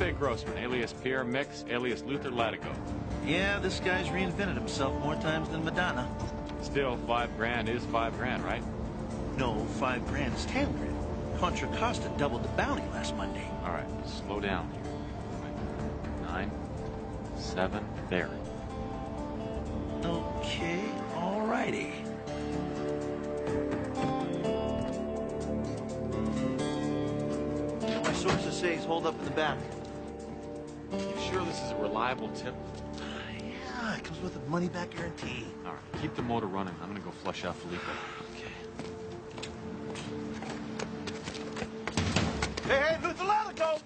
Felipe Grossman, alias Pierre Mix, alias Luther Latigo. Yeah, this guy's reinvented himself more times than Madonna. Still, $5 grand is $5 grand, right? No, $5 is 10 grand. Contra Costa doubled the bounty last Monday. All right, slow down here. 9, 7, there. Okay, all righty. My sources say he's holed up in the back. You sure this is a reliable tip? Yeah, it comes with a money-back guarantee. All right, keep the motor running. I'm gonna go flush out Felipe. Okay. Hey, Luther Latigo!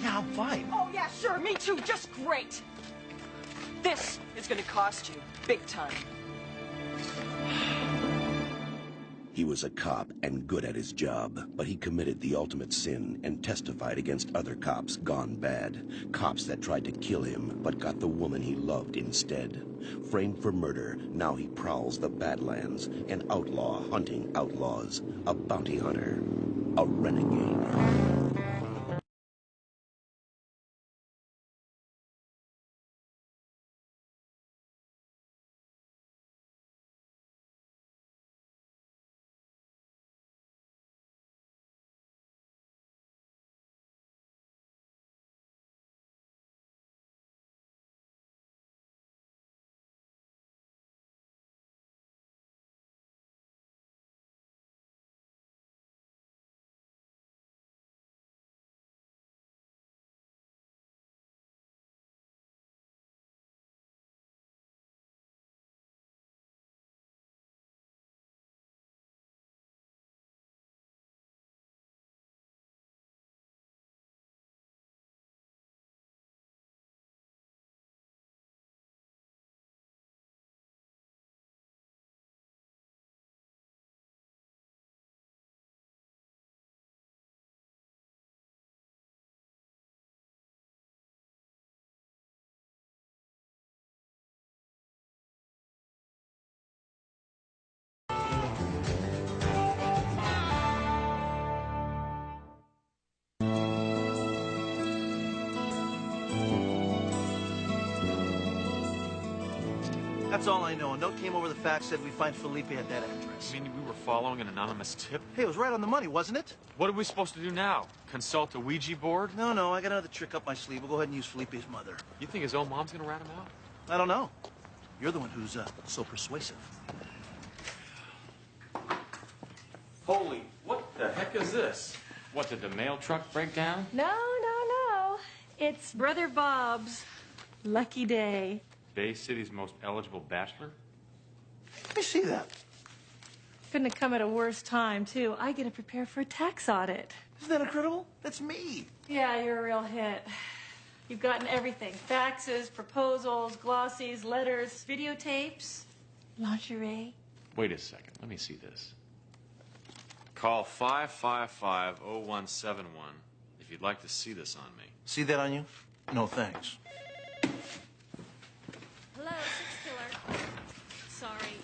Yeah, I'm fine. Oh, yeah, sure, me too, just great. This is gonna cost you big time. He was a cop and good at his job, but he committed the ultimate sin and testified against other cops gone bad. Cops that tried to kill him, but got the woman he loved instead. Framed for murder, now he prowls the Badlands, an outlaw hunting outlaws, a bounty hunter, a renegade. That's all I know. A note came over the fax, said we find Felipe at that address. You mean we were following an anonymous tip? Hey, it was right on the money, wasn't it? What are we supposed to do now? Consult a Ouija board? No, I got another trick up my sleeve. We'll go ahead and use Felipe's mother. You think his own mom's gonna rat him out? I don't know. You're the one who's so persuasive. Holy, what the heck is this? What, did the mail truck break down? No. It's Brother Bob's lucky day. Bay City's most eligible bachelor? Let me see that. Couldn't have come at a worse time, too. I get to prepare for a tax audit. Isn't that incredible? That's me. Yeah, you're a real hit. You've gotten everything. Faxes, proposals, glossies, letters, videotapes, lingerie. Wait a second. Let me see this. Call 555-0171 if you'd like to see this on me. See that on you? No, thanks. Hello, Six Killer. Sorry.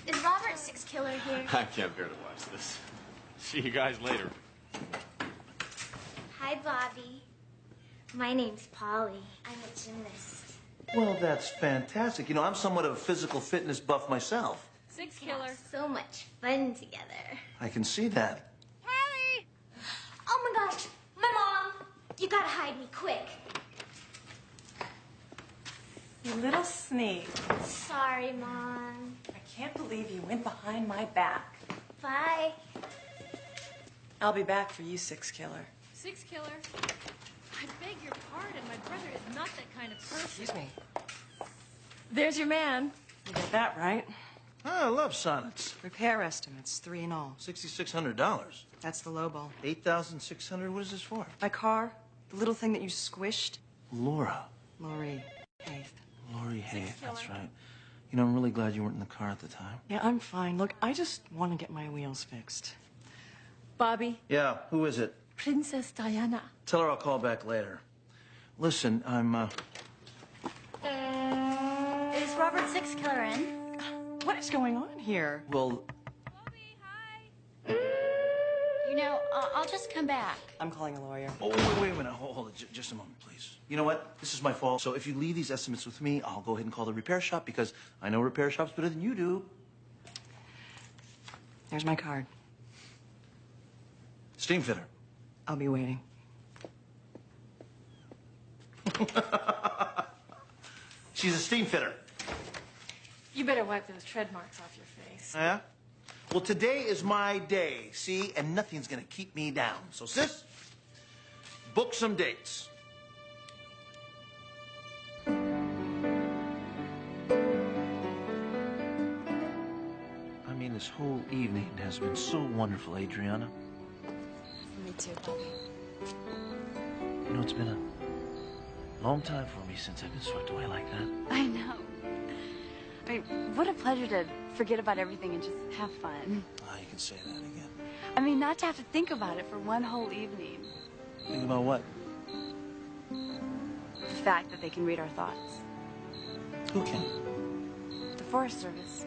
Is Robert Six Killer here? I can't bear to watch this. See you guys later. Hi, Bobby. My name's Polly. I'm a gymnast. Well, that's fantastic. You know, I'm somewhat of a physical fitness buff myself. Six Killer. So much fun together. I can see that. Polly! Oh my gosh, my mom! You gotta hide me quick. You little sneak. Sorry, Mom. I can't believe you went behind my back. Bye. I'll be back for you, Six Killer. Six Killer, I beg your pardon. My brother is not that kind of person. Excuse me. There's your man. You got that right. Oh, I love sonnets. Repair estimates, 3 in all. $6,600. That's the low ball. $8,600. What is this for? My car, the little thing that you squished. Laura. Lori Haith. Lori Haith, that's right. You know, I'm really glad you weren't in the car at the time. Yeah, I'm fine. Look, I just want to get my wheels fixed. Bobby, Yeah, who is it? Princess Diana. Tell her I'll call back later. Listen, I'm, Is Robert Six Killer in? what is going on here? well, Bobby, hi. You know, I'll just come back. I'm calling a lawyer. oh, wait a minute. Hold it. Just a moment, please. You know what? This is my fault. So if you leave these estimates with me, I'll go ahead and call the repair shop because I know repair shops better than you do. There's my card. Steam fitter. I'll be waiting. She's a steam fitter. You better wipe those tread marks off your face. Yeah? Well, today is my day, see? And nothing's gonna keep me down. So, sis, book some dates. I mean, this whole evening has been so wonderful, Adriana. Me too, Bobby. You know, it's been a long time for me since I've been swept away like that. I know. I mean, what a pleasure to forget about everything and just have fun. Ah, you can say that again. I mean, not to have to think about it for one whole evening. Think about what? The fact that they can read our thoughts. Who can? The Forest Service.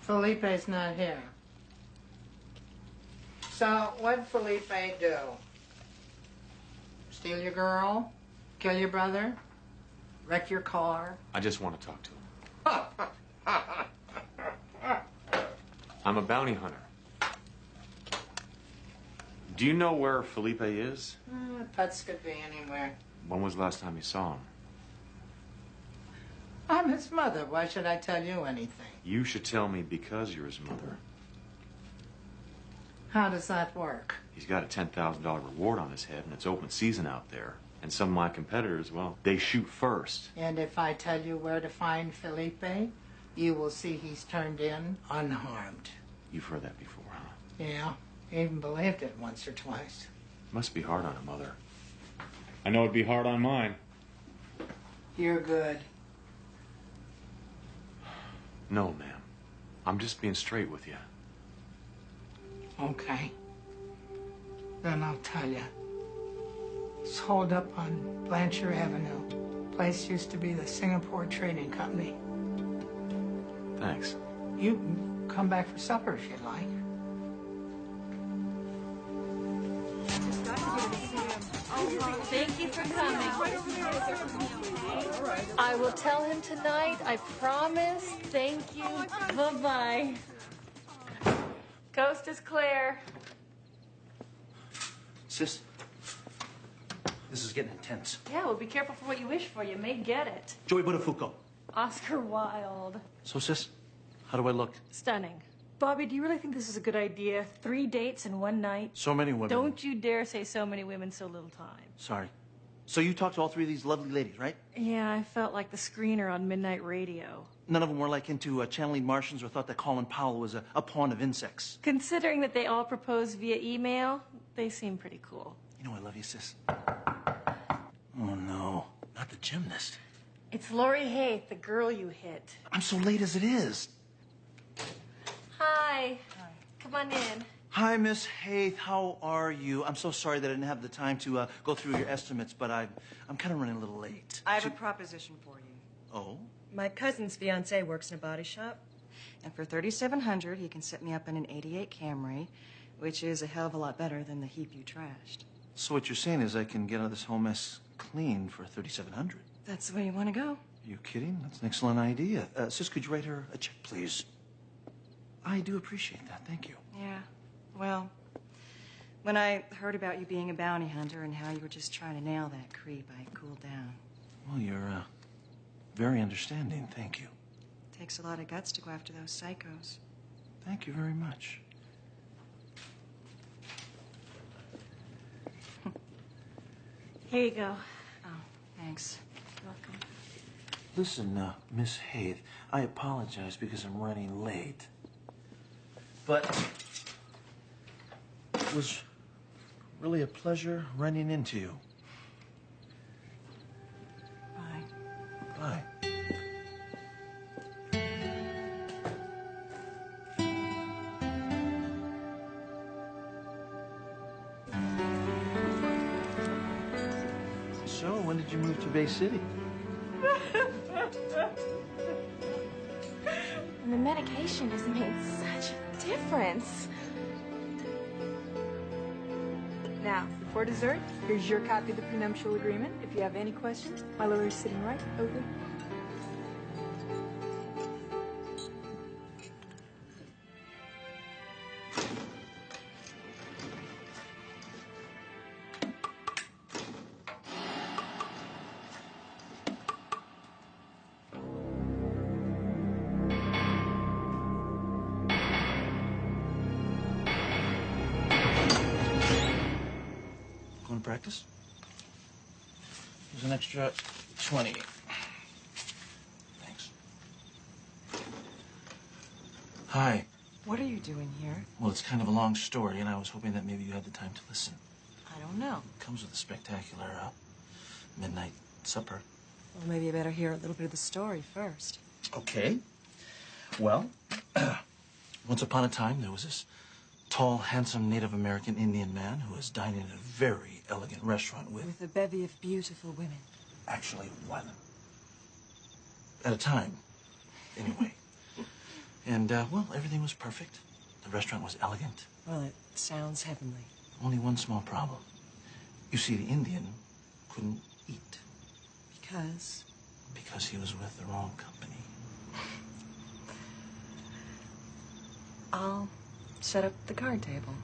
Felipe's not here. So, what'd Felipe do? Steal your girl? Kill your brother? Wreck your car? I just want to talk to him. I'm a bounty hunter. Do you know where Felipe is? Putz could be anywhere. When was the last time you saw him? I'm his mother. Why should I tell you anything? You should tell me because you're his mother. How does that work? He's got a $10,000 reward on his head, and it's open season out there. And some of my competitors, well, they shoot first. And if I tell you where to find Felipe, you will see he's turned in unharmed. You've heard that before, huh? Yeah, even believed it once or twice. Must be hard on a mother. I know it'd be hard on mine. You're good. No, ma'am. I'm just being straight with you. Okay. Then I'll tell you. It's holed up on Blanchard Avenue. Place used to be the Singapore Trading Company. Thanks. You can come back for supper if you'd like. Thank you for coming. I will tell him tonight. I promise. Thank you. Bye-bye. Coast is clear. Sis, this is getting intense. Yeah, well, be careful for what you wish for. You may get it. Joey Buttafuoco. Oscar Wilde. So, sis, how do I look? Stunning. Bobby, do you really think this is a good idea? 3 dates in 1 night? So many women. Don't you dare say so many women, so little time. Sorry. So you talked to all 3 of these lovely ladies, right? Yeah, I felt like the screener on Midnight Radio. None of them were like into channeling Martians or thought that Colin Powell was a pawn of insects. Considering that they all proposed via email, they seem pretty cool. You know I love you, sis. Oh, no. Not the gymnast. It's Lori Haith, the girl you hit. I'm so late as it is. Hi. Come on in. Hi, Miss Haith. How are you? I'm so sorry that I didn't have the time to go through your estimates, but I'm kind of running a little late. I have a proposition for you. Oh? My cousin's fiance works in a body shop, and for $3,700, he can set me up in an '88 Camry, which is a hell of a lot better than the heap you trashed. So what you're saying is I can get out of this whole mess clean for $3,700? That's the way you want to go. Are you kidding? That's an excellent idea. Sis, could you write her a check, please? I do appreciate that. Thank you. Yeah. Well, when I heard about you being a bounty hunter and how you were just trying to nail that creep, I cooled down. Well, you're very understanding. Thank you. Takes a lot of guts to go after those psychos. Thank you very much. Here you go. Oh, thanks. Welcome. Listen, Miss Haith, I apologize because I'm running late. But it was really a pleasure running into you. Bye. Bye. So, when did you move to Bay City? And the medication has made such a difference. Now, before dessert, here's your copy of the prenuptial agreement. If you have any questions, my lawyer's sitting right over. Going to practice? There's an extra 20. Thanks. Hi. What are you doing here? Well, it's kind of a long story, and I was hoping that maybe you had the time to listen. I don't know. It comes with a spectacular midnight supper. Well, maybe you better hear a little bit of the story first. Okay. Well, once upon a time, there was this tall, handsome Native American Indian man who was dining at a very elegant restaurant with a bevy of beautiful women. actually one. At a time, anyway. And, well, everything was perfect. The restaurant was elegant. Well, it sounds heavenly. Only one small problem. You see, the Indian couldn't eat. Because? Because he was with the wrong company. I'll set up the card table.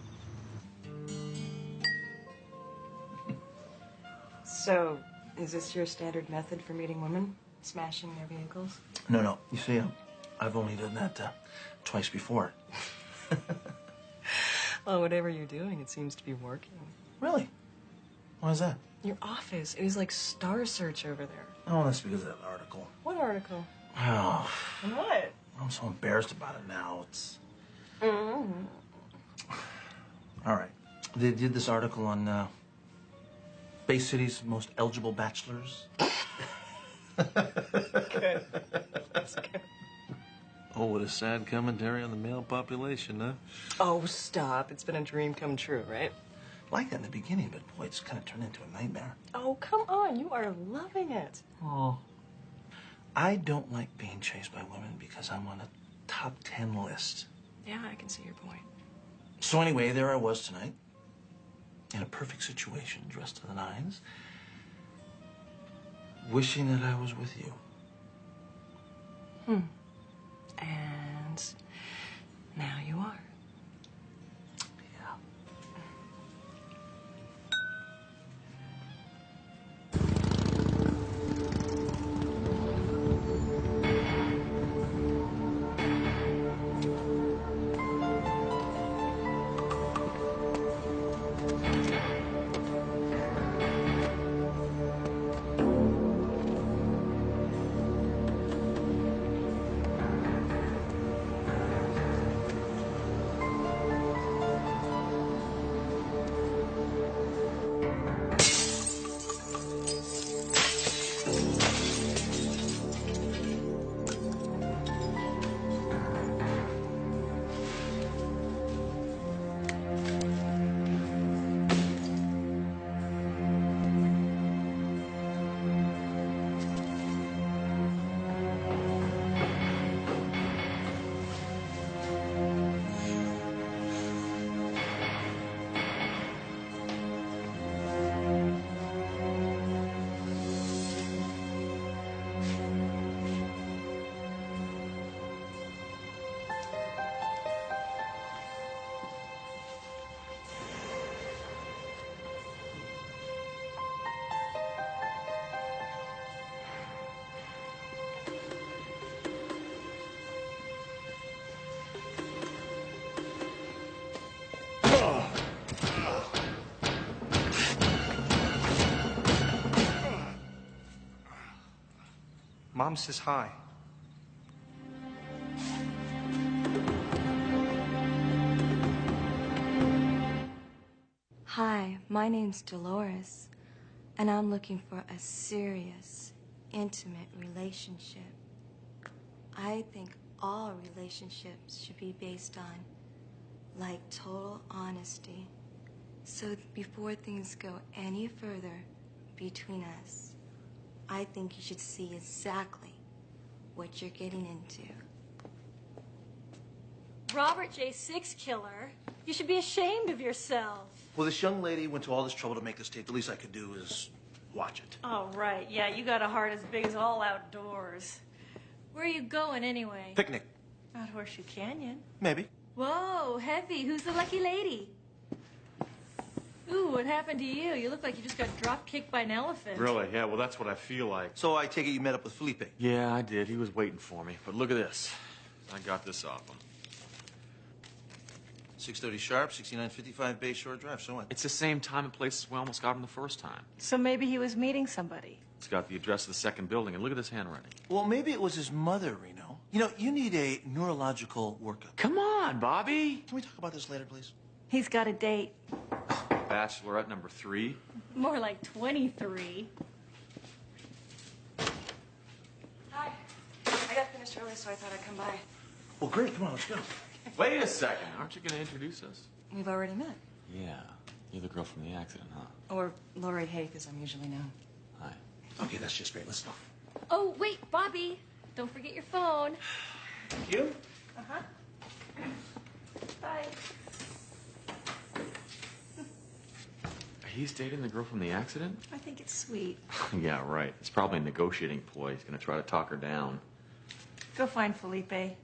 So, is this your standard method for meeting women? Smashing their vehicles? No. You see, I've only done that twice before. Well, whatever you're doing, it seems to be working. Really? Why is that? Your office, it was like Star Search over there. Oh, that's because of that article. What article? Oh, What? I'm so embarrassed about it now. It's... Mm-hmm. All right. They did this article on Bay City's most eligible bachelors. Good. That's good. Oh, what a sad commentary on the male population, huh? Oh, stop. It's been a dream come true, right? Like that in the beginning, but boy, it's kind of turned into a nightmare. Oh, come on. You are loving it. Oh. I don't like being chased by women because I'm on a top 10 list. Yeah, I can see your point. So anyway, there I was tonight. in a perfect situation, dressed to the nines, wishing that I was with you. And now you are. Yeah. Mom says hi. Hi, my name's Dolores, and I'm looking for a serious, intimate relationship. I think all relationships should be based on, like, total honesty. So before things go any further between us, I think you should see exactly what you're getting into. Robert J. Six Killer, you should be ashamed of yourself. Well, this young lady went to all this trouble to make this tape. The least I could do is watch it. Oh, right. Yeah, you got a heart as big as all outdoors. Where are you going anyway? Picnic. Out Horseshoe Canyon. Maybe. Whoa, heavy. Who's the lucky lady? Ooh, what happened to you? You look like you just got drop-kicked by an elephant. Really? Yeah, well, that's what I feel like. So I take it you met up with Felipe? Yeah, I did. He was waiting for me. But look at this. I got this off him. 6:30 sharp, 6955 Bay Shore Drive. So what? It's the same time and place as we almost got him the first time. So maybe he was meeting somebody. It's got the address of the second building, and look at this handwriting. Well, maybe it was his mother, Reno. You know, you need a neurological workup. Come on, Bobby. Can we talk about this later, please? He's got a date. Bachelorette number 3. More like 23. Hi. I got finished early, so I thought I'd come by. Well, great. Come on, let's go. Wait a second. Aren't you going to introduce us? We've already met. Yeah. You're the girl from the accident, huh? Or Lori Haith, as I'm usually known. Hi. Okay, that's just great. Let's go. Oh, wait, Bobby. Don't forget your phone. Thank you. Uh-huh. Bye. He's dating the girl from the accident? I think it's sweet. Yeah, right. It's probably a negotiating ploy. He's going to try to talk her down. Go find Felipe.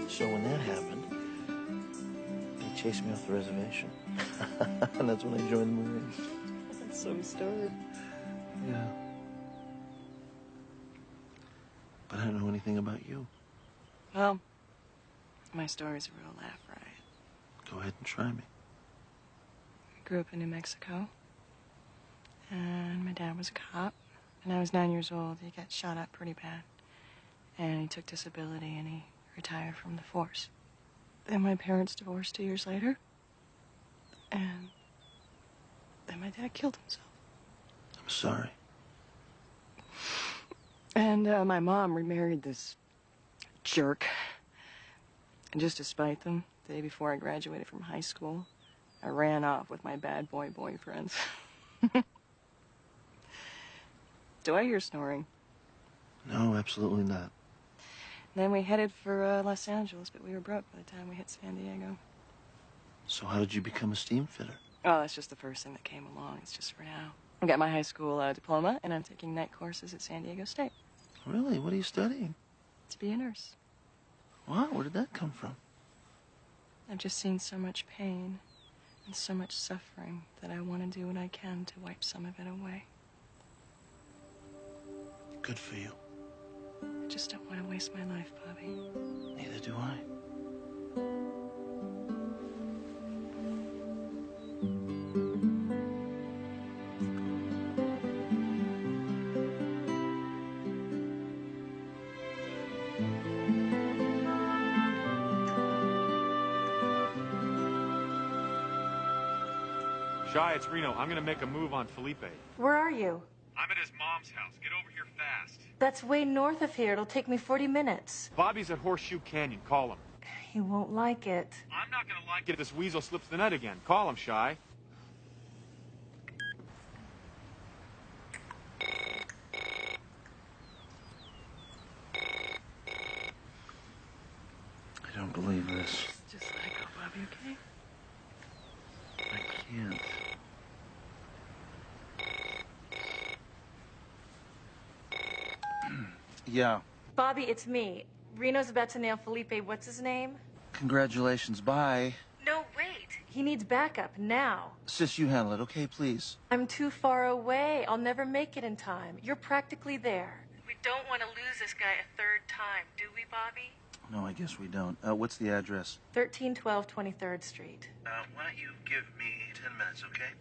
So when that happened, they chased me off the reservation. And that's when I joined the Marines. That's so stirred. Yeah. But I don't know anything about you. Well, my story's a real laugh riot. Go ahead and try me. I grew up in New Mexico, and my dad was a cop. When I was 9 years old, he got shot up pretty bad, and he took disability, and he retired from the force. Then my parents divorced 2 years later, and then my dad killed himself. I'm sorry. And my mom remarried this jerk. And just to spite them, the day before I graduated from high school, I ran off with my bad boy boyfriends. Do I hear snoring? No, absolutely not. Then we headed for Los Angeles, but we were broke by the time we hit San Diego. So how did you become a steam fitter? Oh, that's just the first thing that came along. It's just for now. I got my high school diploma, and I'm taking night courses at San Diego State. Really? What are you studying? To be a nurse. Wow, where did that come from? I've just seen so much pain and so much suffering that I want to do what I can to wipe some of it away. Good for you. I just don't want to waste my life, Bobby. Neither do I. Shy, it's Reno. I'm gonna make a move on Felipe. Where are you? I'm at his mom's house. Get over here fast. That's way north of here. It'll take me 40 minutes. Bobby's at Horseshoe Canyon. Call him. He won't like it. I'm not gonna like it if this weasel slips the net again. Call him, Shy. I don't believe this. Just let it go, Bobby, okay? I can't. Yeah. Bobby, it's me. Reno's about to nail Felipe. What's his name? Congratulations. Bye. No, wait. He needs backup now. Sis, you handle it, okay, please? I'm too far away. I'll never make it in time. You're practically there. We don't want to lose this guy a third time, do we, Bobby? No, I guess we don't. What's the address? 1312 23rd Street. Why don't you give me 10 minutes, okay?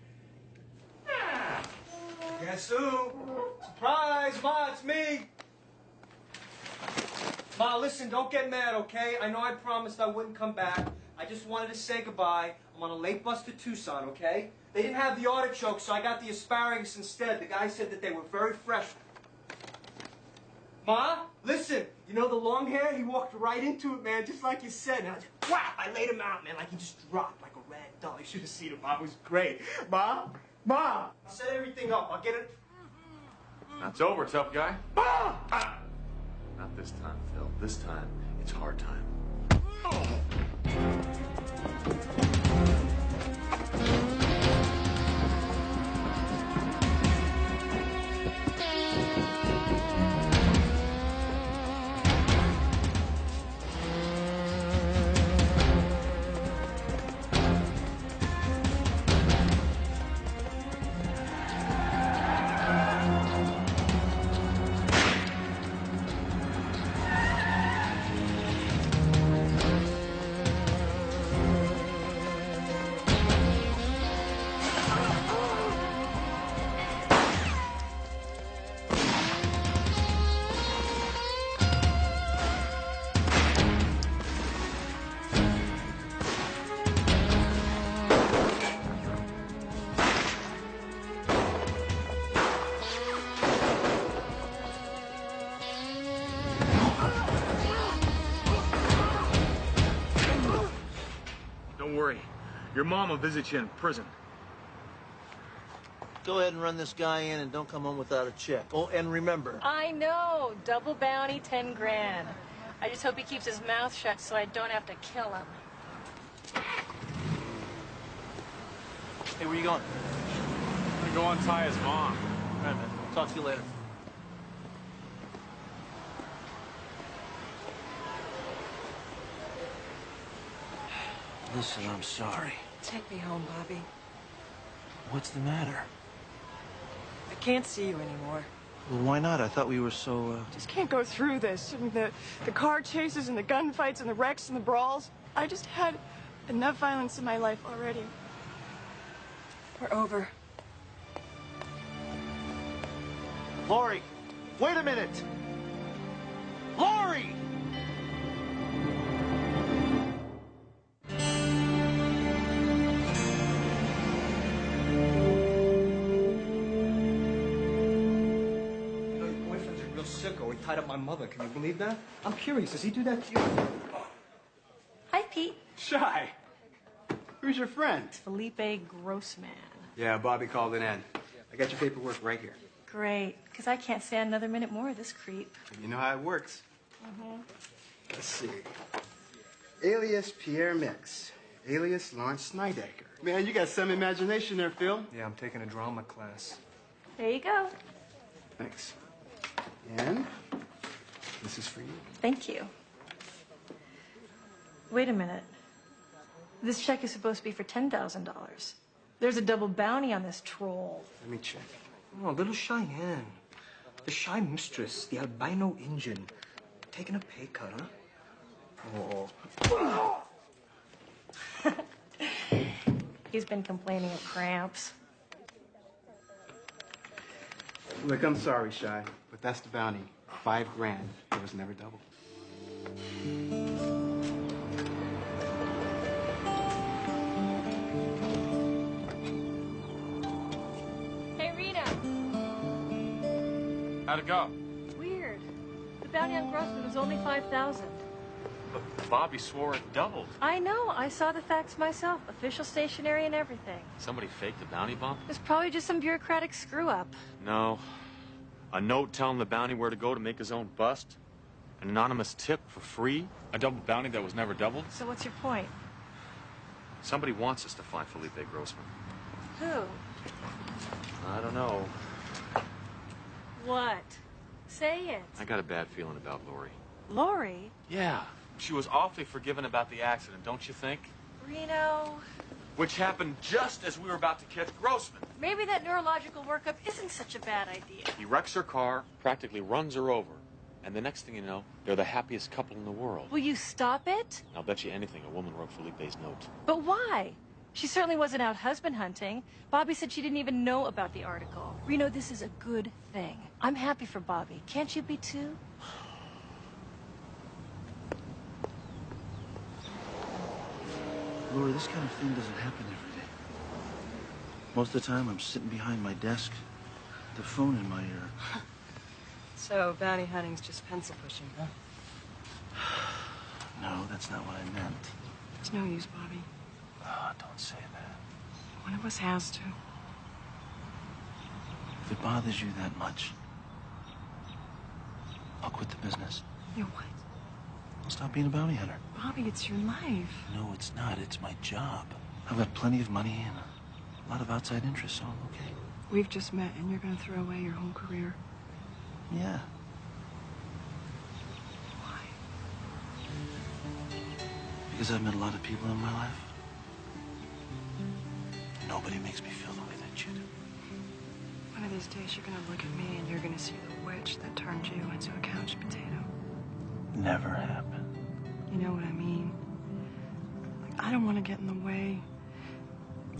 Guess who? Surprise, Ma, it's me. Ma, listen, don't get mad, okay? I know I promised I wouldn't come back. I just wanted to say goodbye. I'm on a late bus to Tucson, okay? They didn't have the artichokes, so I got the asparagus instead. The guy said that they were very fresh. Ma, listen, you know the long hair? He walked right into it, man, just like you said. And I just, whap, I laid him out, man, like he just dropped like a rag doll. You should have seen it, Ma. It was great. Ma, I'll set everything up. I'll get it. That's over, tough guy. Ma! Not this time, Phil. This time, it's hard time. Don't worry. Your mom will visit you in prison. Go ahead and run this guy in and don't come home without a check. Oh, and remember. I know. Double bounty, 10 grand. I just hope he keeps his mouth shut so I don't have to kill him. Hey, where you going? I'm gonna go untie his mom. All right, man. Talk to you later. Listen, I'm sorry. Take me home, Bobby. What's the matter? I can't see you anymore. Well, why not? I thought we were so, Just can't go through this. I mean, the car chases and the gunfights and the wrecks and the brawls. I just had enough violence in my life already. We're over. Lori! Wait a minute! Lori! Sicko. He tied up my mother. Can you believe that? I'm curious. Does he do that to you? Hi, Pete. Shy. Who's your friend? Felipe Grossman. Yeah, Bobby called it in. I got your paperwork right here. Great, because I can't stand another minute more of this creep. You know how it works. Mm-hmm. Let's see. Alias Pierre Mix. Alias Lawrence Snydecker. Man, you got some imagination there, Phil. Yeah, I'm taking a drama class. There you go. Thanks. And this is for you. Thank you. Wait a minute. This check is supposed to be for $10,000. There's a double bounty on this troll. Let me check. Oh, little Cheyenne. The shy mistress, the albino Injun. Taking a pay cut, huh? Oh. He's been complaining of cramps. Look, I'm sorry, Shy, but that's the bounty. $5 grand. It was never double. Hey, Rena. How'd it go? Weird. The bounty on Grossman was only $5,000. But Bobby swore it doubled. I know. I saw the facts myself. Official stationery and everything. Somebody faked the bounty bump? It's probably just some bureaucratic screw-up. No. A note telling the bounty where to go to make his own bust? An anonymous tip for free? A double bounty that was never doubled? So what's your point? Somebody wants us to find Felipe Grossman. Who? I don't know. What? Say it. I got a bad feeling about Lori. Lori? Yeah. She was awfully forgiving about the accident, don't you think? Reno. Which happened just as we were about to catch Grossman. Maybe that neurological workup isn't such a bad idea. He wrecks her car, practically runs her over. And the next thing you know, they're the happiest couple in the world. Will you stop it? I'll bet you anything a woman wrote Felipe's note. But why? She certainly wasn't out husband hunting. Bobby said she didn't even know about the article. Reno, this is a good thing. I'm happy for Bobby. Can't you be too? Laura, this kind of thing doesn't happen every day. Most of the time, I'm sitting behind my desk, the phone in my ear. So, bounty hunting's just pencil pushing, huh? No, that's not what I meant. It's no use, Bobby. Oh, don't say that. One of us has to. If it bothers you that much, I'll quit the business. You what? I'll stop being a bounty hunter. Bobby, it's your life. No, it's not. It's my job. I've got plenty of money and a lot of outside interests, so I'm okay. We've just met, and you're going to throw away your whole career. Yeah. Why? Because I've met a lot of people in my life. Nobody makes me feel the way that you do. One of these days, you're going to look at me, and you're going to see the witch that turned you into a couch potato. Never happened. You know what I mean? Like, I don't want to get in the way.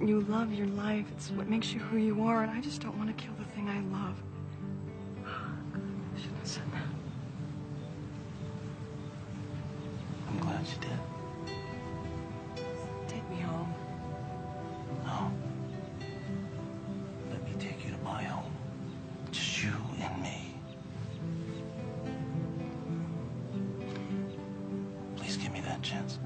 You love your life. It's what makes you who you are, and I just don't want to kill the thing I love. I shouldn't have said that. I'm glad you did. Take me home. No. Let me take you to my home. Just you and me. Please give me that chance.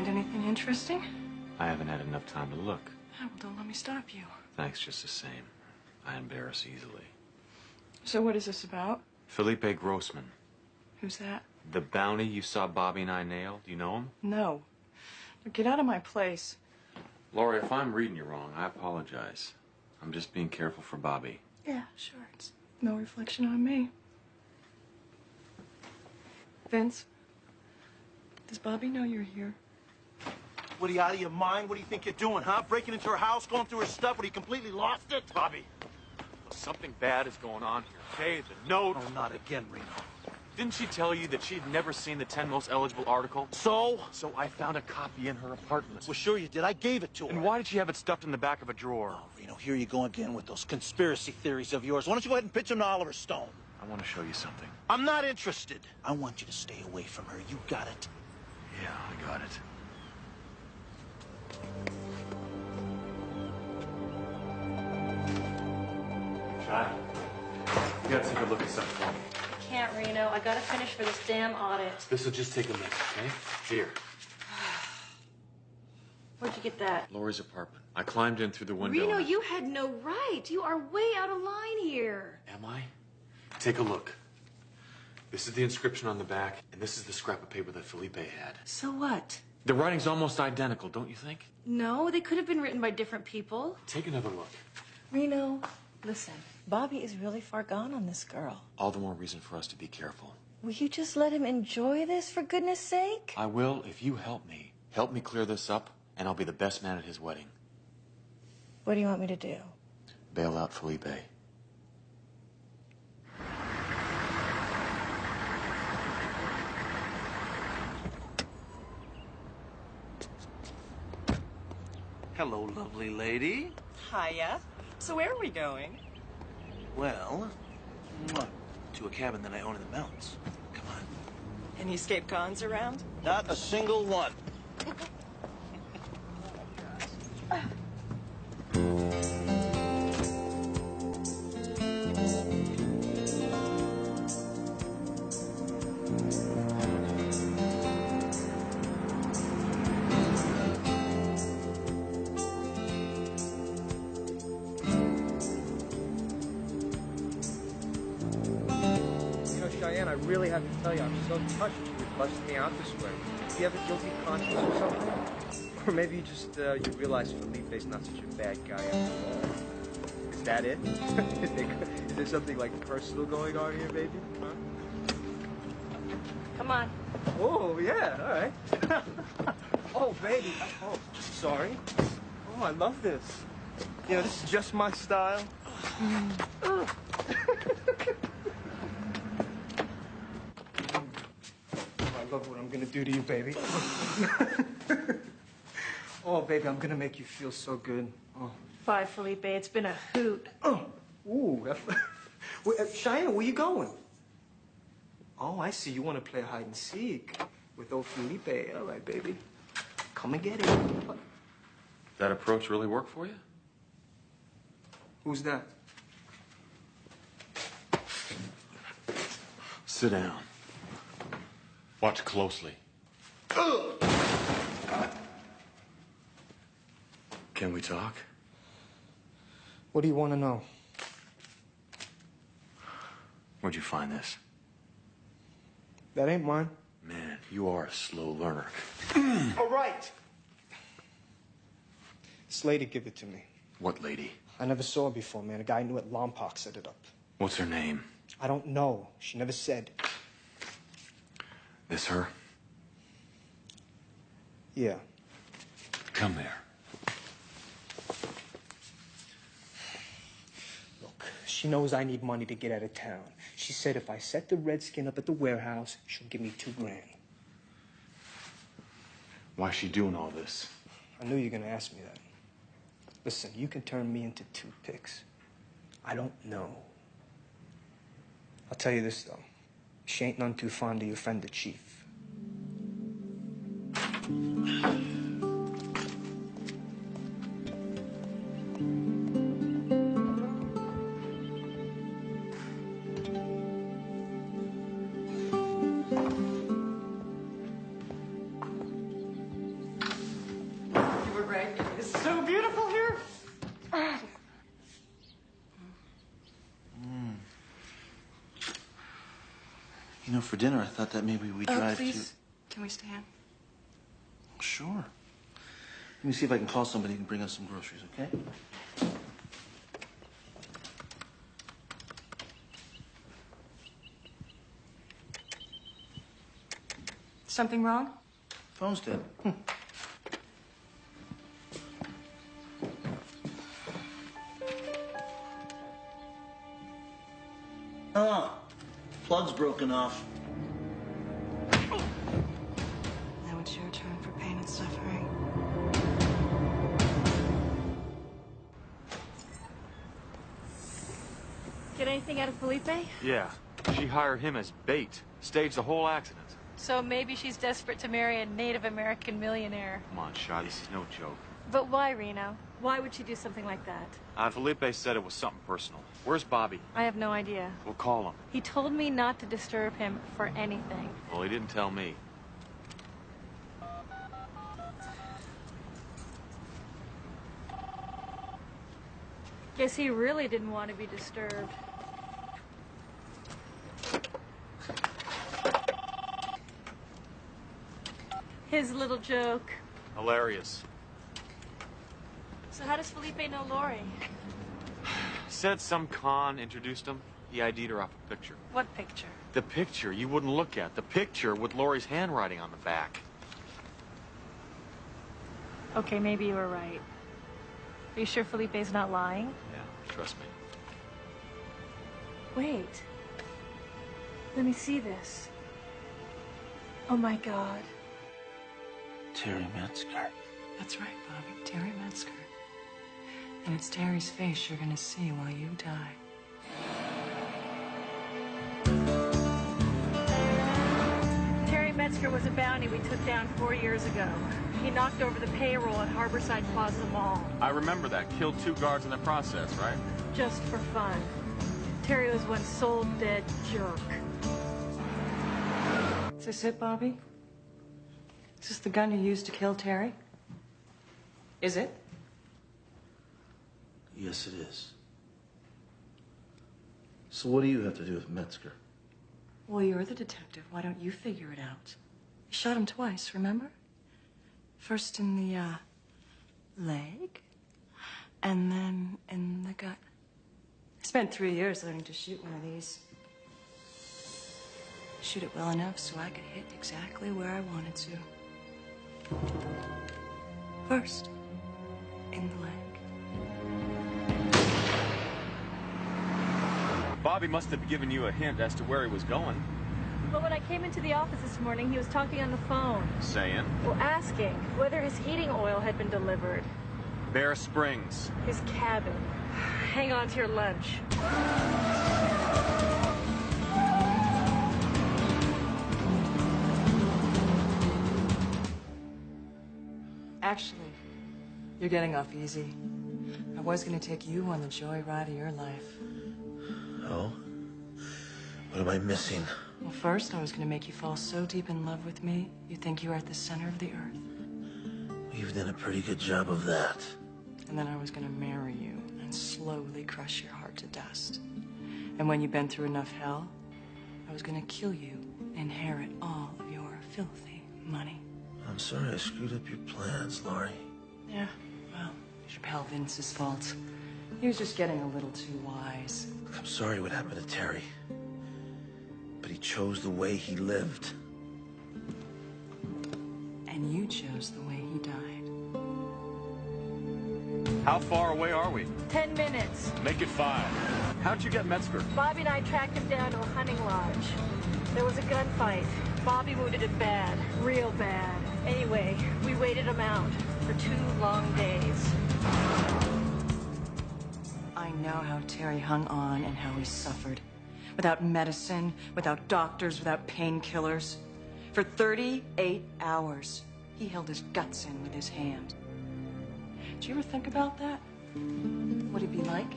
Anything interesting? I haven't had enough time to look. Oh, well, don't let me stop you. Thanks just the same. I embarrass easily. So what is this about? Felipe Grossman. Who's that? The bounty you saw Bobby and I nail. Do you know him? No. Get out of my place. Laurie, if I'm reading you wrong, I apologize. I'm just being careful for Bobby. Yeah, sure. It's no reflection on me. Vince, does Bobby know you're here? What, are you out of your mind? What do you think you're doing, huh? Breaking into her house, going through her stuff? What, you completely lost it? Bobby, something bad is going on here, okay? The note... Oh, not again, Reno. Didn't she tell you that she'd never seen the 10 most eligible article? So? So I found a copy in her apartment. Well, sure you did. I gave it to her. And why did she have it stuffed in the back of a drawer? Oh, Reno, here you go again with those conspiracy theories of yours. Why don't you go ahead and pitch them to Oliver Stone? I want to show you something. I'm not interested. I want you to stay away from her. You got it. Yeah, I got it. Shy, you gotta take a look at something for me. I can't, Reno. I gotta finish for this damn audit. This will just take a minute, okay? Here. Where'd you get that? Lori's apartment. I climbed in through the window. Reno, you had no right. You are way out of line here. Am I? Take a look. This is the inscription on the back, and this is the scrap of paper that Felipe had. So what? The writing's almost identical, don't you think? No, they could have been written by different people. Take another look. Reno, listen. Bobby is really far gone on this girl. All the more reason for us to be careful. Will you just let him enjoy this, for goodness sake? I will if you help me. Help me clear this up, and I'll be the best man at his wedding. What do you want me to do? Bail out Felipe. Hello, lovely lady. Hiya. So where are we going? Well, to a cabin that I own in the mountains. Come on. Any escape cons around? Not a single one. Cheyenne, I really have to tell you, I'm so touched you with busting me out this way. Do you have a guilty conscience or something? Or maybe you just, you realize Felipe's not such a bad guy after all. Is that it? Is there something, like, personal going on here, baby? Huh? Come on. Oh, yeah, all right. Oh, baby. Oh, sorry. Oh, I love this. You know, this is just my style. I love what I'm gonna do to you, baby. Oh, baby, I'm gonna make you feel so good. Oh. Bye, Felipe. It's been a hoot. Oh. Ooh. Wait, Cheyenne, where you going? Oh, I see. You want to play hide and seek with old Felipe. All right, baby. Come and get it. That approach really work for you? Who's that? Sit down. Watch closely. Can we talk? What do you want to know? Where'd you find this? That ain't mine. Man, you are a slow learner. All right. This lady give it to me. What lady? I never saw her before, man. A guy I knew at Lompoc set it up. What's her name? I don't know. She never said. This her? Yeah. Come here. Look, she knows I need money to get out of town. She said if I set the Redskin up at the warehouse, she'll give me $2 grand. Why's she doing all this? I knew you were gonna ask me that. Listen, you can turn me into toothpicks. I don't know. I'll tell you this, though. She ain't none too fond of your friend, the chief. You were right. It's so beautiful here. You know, for dinner, I thought that maybe we drive please. Can we stand? to... Sure. Let me see if I can call somebody who can bring us some groceries, okay? Something wrong? Phone's dead. Oh, plug's broken off. Now it's your turn for pain and suffering. Get anything out of Felipe? Yeah. She hired him as bait. Staged the whole accident. So maybe she's desperate to marry a Native American millionaire. Come on, Shy, this is no joke. But why, Reno? Why would she do something like that? Felipe said it was something personal. Where's Bobby? I have no idea. We'll call him. He told me not to disturb him for anything. Well, he didn't tell me. Guess he really didn't want to be disturbed. His little joke. Hilarious. So how does Felipe know Lori? Said some con introduced him. He ID'd her off a picture. What picture? The picture you wouldn't look at. The picture with Lori's handwriting on the back. Okay, maybe you were right. Are you sure Felipe's not lying? Yeah, trust me. Wait. Let me see this. Oh my God. Terry Metzger. That's right, Bobby. Terry Metzger. And it's Terry's face you're gonna see while you die. Terry Metzger was a bounty we took down 4 years ago. He knocked over the payroll at Harborside Plaza Mall. I remember that. Killed 2 guards in the process, right? Just for fun. Terry was one soul-dead jerk. Is this it, Bobby? Is this the gun you used to kill Terry? Is it? Yes, it is. So what do you have to do with Metzger? Well, you're the detective. Why don't you figure it out? You shot him twice, remember? First in the, leg, and then in the gut. I spent 3 years learning to shoot one of these. Shoot it well enough so I could hit exactly where I wanted to. First, in the leg. Bobby must have given you a hint as to where he was going. Well, when I came into the office this morning, he was talking on the phone. Saying? Well, asking whether his heating oil had been delivered. Bear Springs. His cabin. Hang on to your lunch. Actually, you're getting off easy. I was gonna take you on the joyride of your life. Oh? What am I missing? Well, first, I was gonna make you fall so deep in love with me, you think you are at the center of the earth. You've done a pretty good job of that. And then I was gonna marry you and slowly crush your heart to dust. And when you've been through enough hell, I was gonna kill you and inherit all of your filthy money. I'm sorry I screwed up your plans, Laurie. Yeah, well, it's your pal Vince's fault. He was just getting a little too wise. I'm sorry what happened to Terry. But he chose the way he lived. And you chose the way he died. How far away are we? 10 minutes. Make it 5. How'd you get Metzger? Bobby and I tracked him down to a hunting lodge. There was a gunfight. Bobby wounded him bad. Real bad. Anyway, we waited him out for 2 long days. I know how Terry hung on and how he suffered. Without medicine, without doctors, without painkillers. For 38 hours, he held his guts in with his hand. Did you ever think about that? What he'd be like?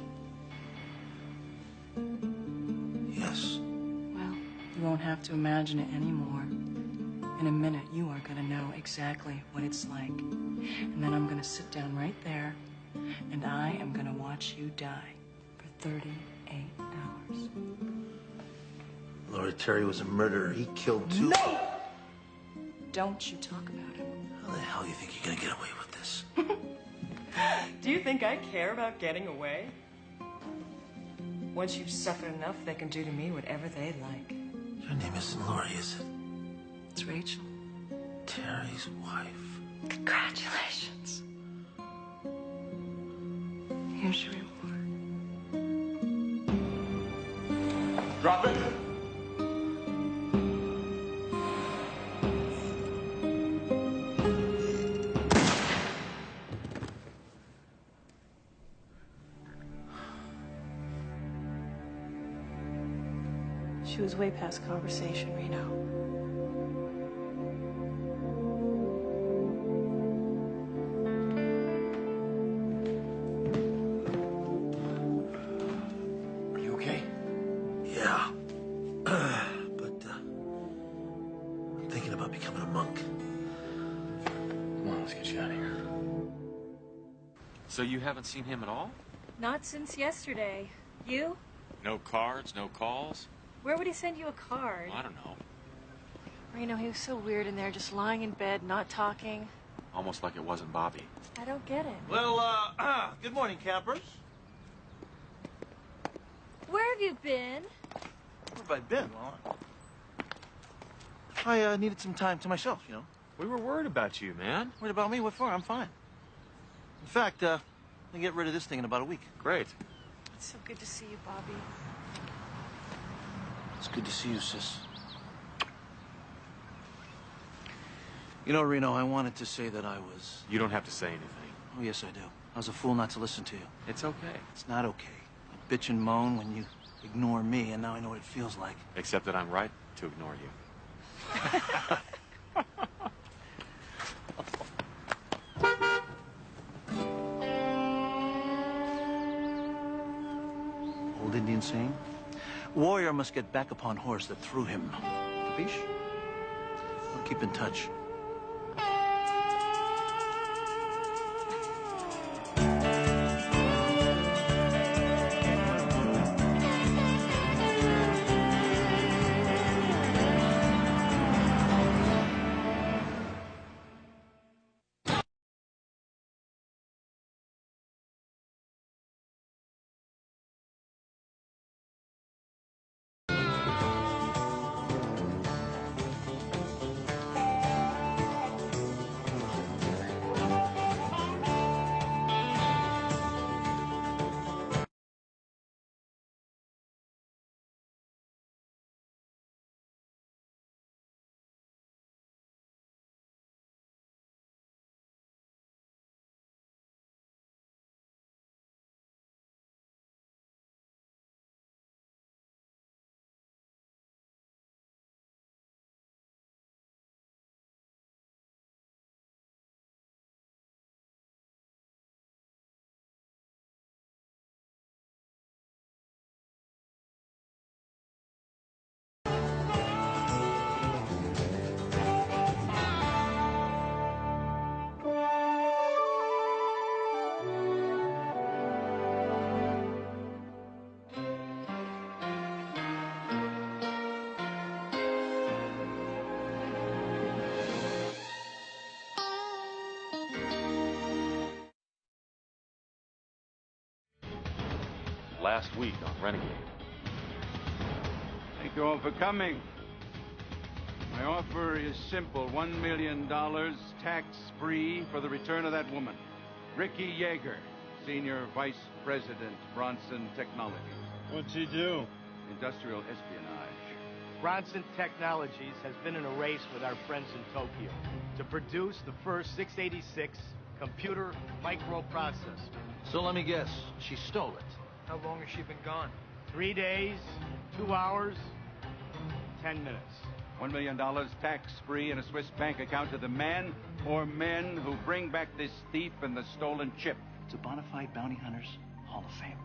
Yes. Well, you won't have to imagine it anymore. In a minute, you are gonna know exactly what it's like. And then I'm gonna sit down right there, and I am gonna watch you die for 38 hours. Laurie, Terry was a murderer. He killed 2. No! Don't you talk about him. How the hell do you think you're gonna get away with this? Do you think I care about getting away? Once you've suffered enough, they can do to me whatever they like. Your name isn't Laurie, is it? It's Rachel. Terry's wife. Congratulations. Here's your reward. Drop it. She was way past conversation, Reno. Are you okay? Yeah. But I'm thinking about becoming a monk. Come on, let's get you out of here. So you haven't seen him at all? Not since yesterday. You? No cards, no calls? Where would he send you a card? I don't know. Reno, he was so weird in there, just lying in bed, not talking. Almost like it wasn't Bobby. I don't get it. Well, good morning, campers. Where have you been? Where have I been? Well, I needed some time to myself, you know. We were worried about you, man. Worried about me? What for? I'm fine. In fact, I get rid of this thing in about a week. Great. It's so good to see you, Bobby. It's good to see you, sis. You know, Reno, I wanted to say that I was... You don't have to say anything. Oh, yes, I do. I was a fool not to listen to you. It's okay. It's not okay. I bitch and moan when you ignore me, and now I know what it feels like. Except that I'm right to ignore you. Old Indian saying? Warrior must get back upon horse that threw him. Capiche? We'll keep in touch. Last week on Renegade. Thank you all for coming. My offer is simple. $1 million tax-free for the return of that woman. Ricky Yeager, Senior Vice President, Bronson Technologies. What'd she do? Industrial espionage. Bronson Technologies has been in a race with our friends in Tokyo to produce the first 686 computer microprocessor. So let me guess, she stole it. How long has she been gone? 3 days, 2 hours, 10 minutes. $1 million tax-free in a Swiss bank account to the man or men who bring back this thief and the stolen chip. It's a bona fide bounty hunters Hall of Fame.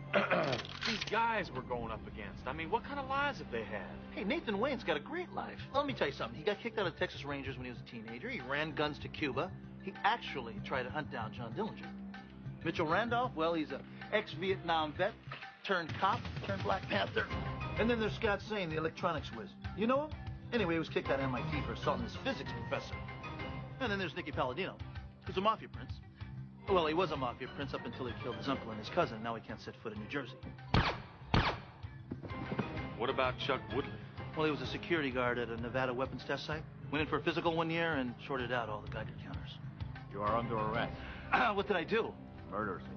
These guys we're going up against. I mean, what kind of lives have they had? Hey, Nathan Wayne's got a great life. Let me tell you something. He got kicked out of the Texas Rangers when he was a teenager. He ran guns to Cuba. He actually tried to hunt down John Dillinger. Mitchell Randolph, well, he's an ex-Vietnam vet, turned cop, turned Black Panther. And then there's Scott Sane, the electronics whiz. You know him? Anyway, he was kicked out of MIT for assaulting his physics professor. And then there's Nicky Palladino, who's a mafia prince. Well, he was a mafia prince up until he killed his uncle and his cousin, and now he can't set foot in New Jersey. What about Chuck Woodley? Well, he was a security guard at a Nevada weapons test site. Went in for a physical 1 year and shorted out all the Geiger counters. You are under arrest. What did I do? Murder, senor.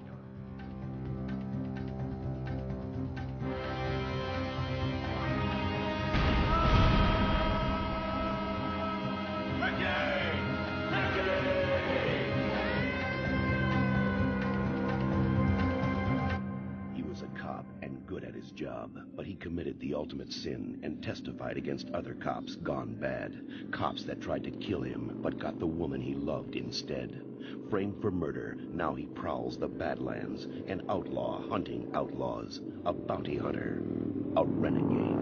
He was a cop and good at his job, but he committed the ultimate sin and testified against other cops gone bad. Cops that tried to kill him, but got the woman he loved instead. Framed for murder, now he prowls the Badlands, an outlaw hunting outlaws, a bounty hunter, a renegade.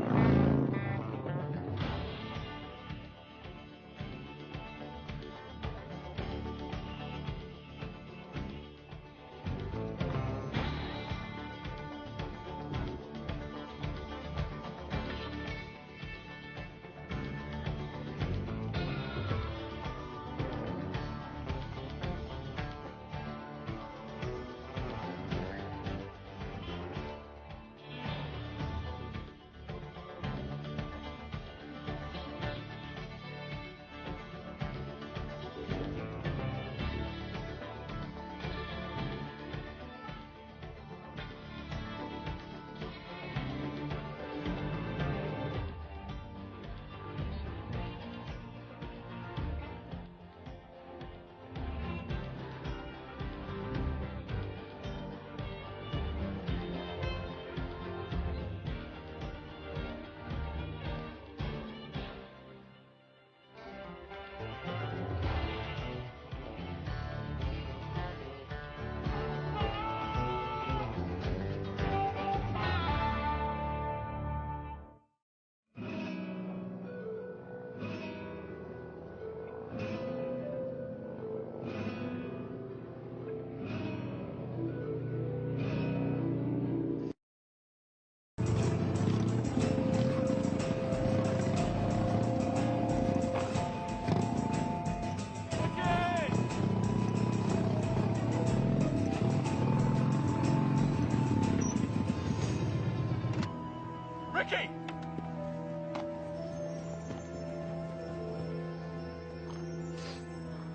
Ricky!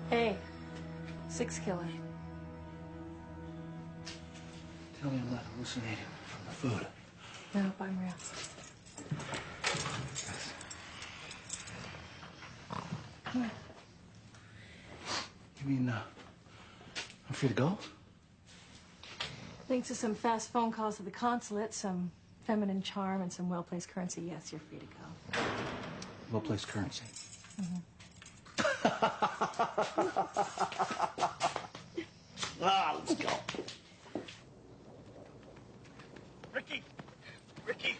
Hey, six killer. Tell me I'm not hallucinating from the food. No, I'm real. Come on. You mean, I'm free to go? Thanks to some fast phone calls to the consulate, some feminine charm, and some well-placed currency, yes, you're free to go. Well-placed currency. Let's go. Ricky! Ricky!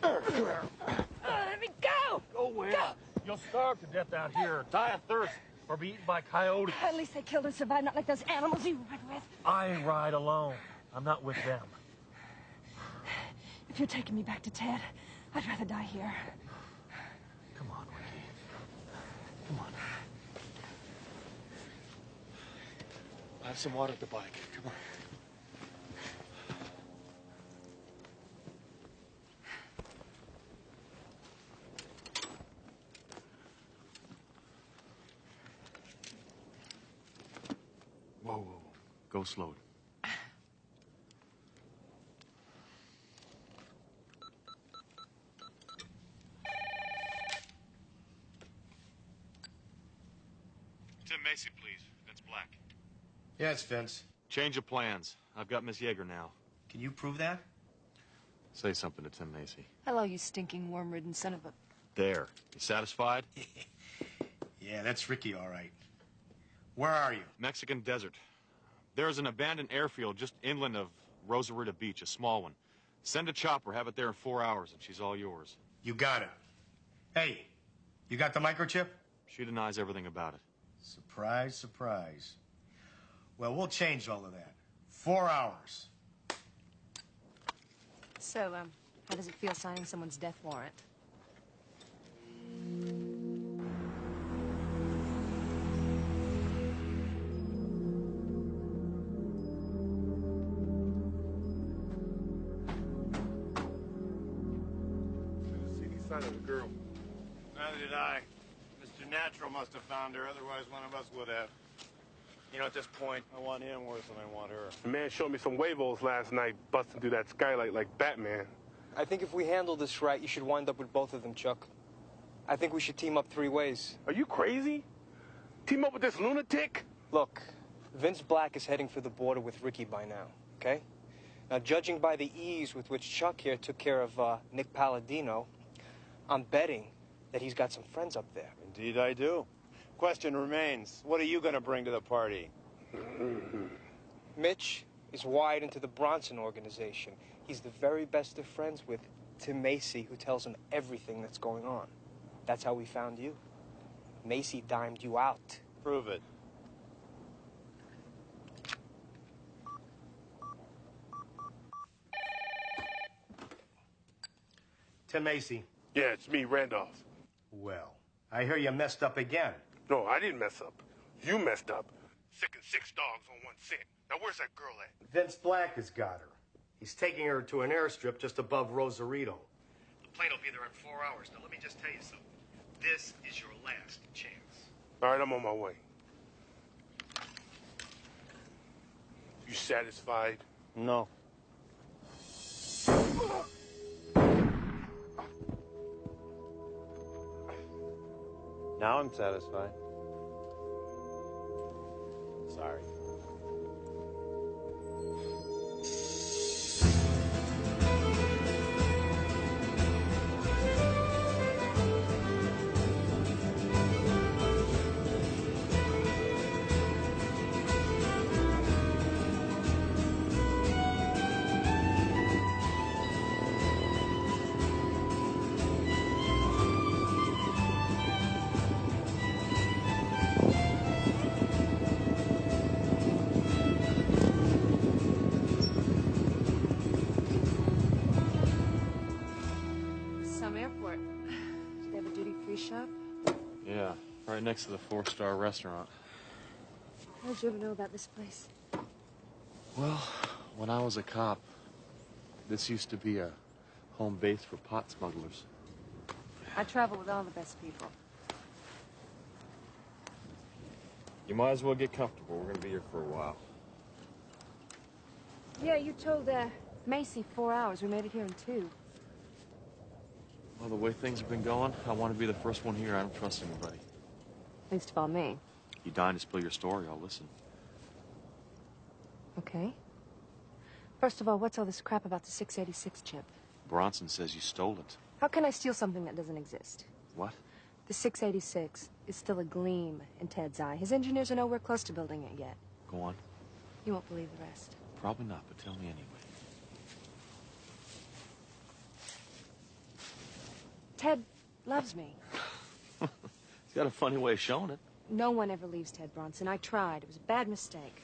Let me go! Go where? You'll starve to death out here, die of thirst, or be eaten by coyotes. At least they killed and survived, not like those animals you ride with. I ride alone. I'm not with them. If you're taking me back to Ted, I'd rather die here. Come on, Ricky. Come on. I have some water at the bike. Come on. Whoa, whoa, whoa. Go slow. Tim Macy, please. Vince Black. Yeah, it's Vince. Change of plans. I've got Miss Yeager now. Can you prove that? Say something to Tim Macy. Hello, you stinking worm-ridden son of a... There. You satisfied? Yeah, that's Ricky, all right. Where are you? Mexican desert. There's an abandoned airfield just inland of Rosarita Beach, a small one. Send a chopper, have it there in 4 hours, and she's all yours. You got it. Hey, you got the microchip? She denies everything about it. Surprise, surprise. Well, we'll change all of that. 4 hours. So, how does it feel signing someone's death warrant? Didn't see any sign of the girl. Neither did I. Mr. Natural must have found her, otherwise one of us would have. You know, at this point, I want him worse than I want her. The man showed me some huevos last night, busting through that skylight like Batman. I think if we handle this right, you should wind up with both of them, Chuck. I think we should team up 3 ways. Are you crazy? Team up with this lunatic? Look, Vince Black is heading for the border with Ricky by now, okay? Now, judging by the ease with which Chuck here took care of Nick Palladino, I'm betting that he's got some friends up there. Indeed I do. Question remains, what are you going to bring to the party? Mitch is wired into the Bronson organization. He's the very best of friends with Tim Macy, who tells him everything that's going on. That's how we found you. Macy dimed you out. Prove it. Tim Macy. Yeah, it's me, Randolph. Well, I hear you messed up again. No, I didn't mess up. You messed up. Sicking 6 dogs on 1 cent. Now, where's that girl at? Vince Black has got her. He's taking her to an airstrip just above Rosarito. The plane will be there in 4 hours. Now, let me just tell you something. This is your last chance. All right, I'm on my way. You satisfied? No. Now I'm satisfied. Sorry. Shop? Yeah, right next to the 4-star restaurant. How did you ever know about this place? Well, when I was a cop, this used to be a home base for pot smugglers. I travel with all the best people. You might as well get comfortable. We're gonna be here for a while. Yeah, you told Macy 4 hours. We made it here in 2. Well, the way things have been going, I want to be the first one here. I don't trust anybody. Least of all me. You dying to spill your story, I'll listen. Okay. First of all, what's all this crap about the 686 chip? Bronson says you stole it. How can I steal something that doesn't exist? What? The 686 is still a gleam in Ted's eye. His engineers are nowhere close to building it yet. Go on. You won't believe the rest. Probably not, but tell me anyway. Ted loves me. He's got a funny way of showing it. No one ever leaves Ted Bronson. I tried. It was a bad mistake.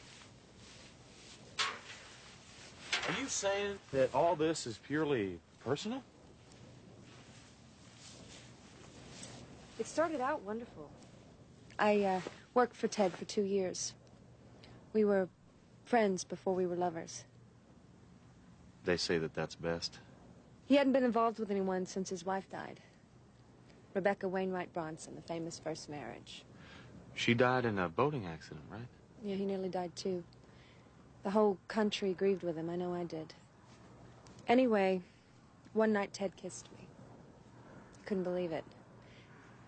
Are you saying that all this is purely personal? It started out wonderful. I worked for Ted for 2 years. We were friends before we were lovers. They say that that's best. He hadn't been involved with anyone since his wife died. Rebecca Wainwright Bronson, the famous first marriage. She died in a boating accident, right? Yeah, he nearly died too. The whole country grieved with him. I know I did. Anyway, one night Ted kissed me. Couldn't believe it.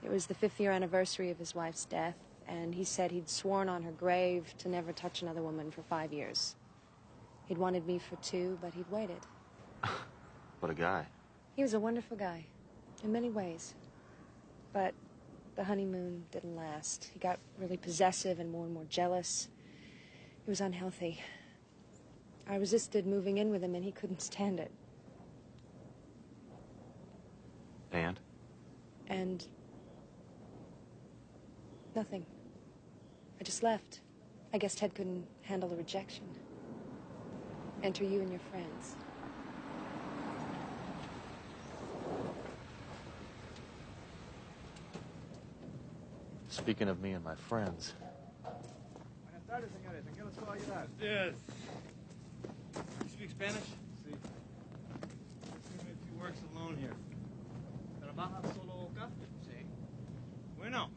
It was the 5th year anniversary of his wife's death, and he said he'd sworn on her grave to never touch another woman for 5 years. He'd wanted me for 2, but he'd waited. What a guy. He was a wonderful guy, in many ways. But the honeymoon didn't last. He got really possessive and more jealous. He was unhealthy. I resisted moving in with him, and he couldn't stand it. And? And nothing. I just left. I guess Ted couldn't handle the rejection. Enter you and your friends. Speaking of me and my friends. Buenas tardes, señores. ¿En qué los puedo ayudar? Yes. You speak Spanish? Sí. If he works alone here. ¿Trabaja solo acá? Sí. Bueno.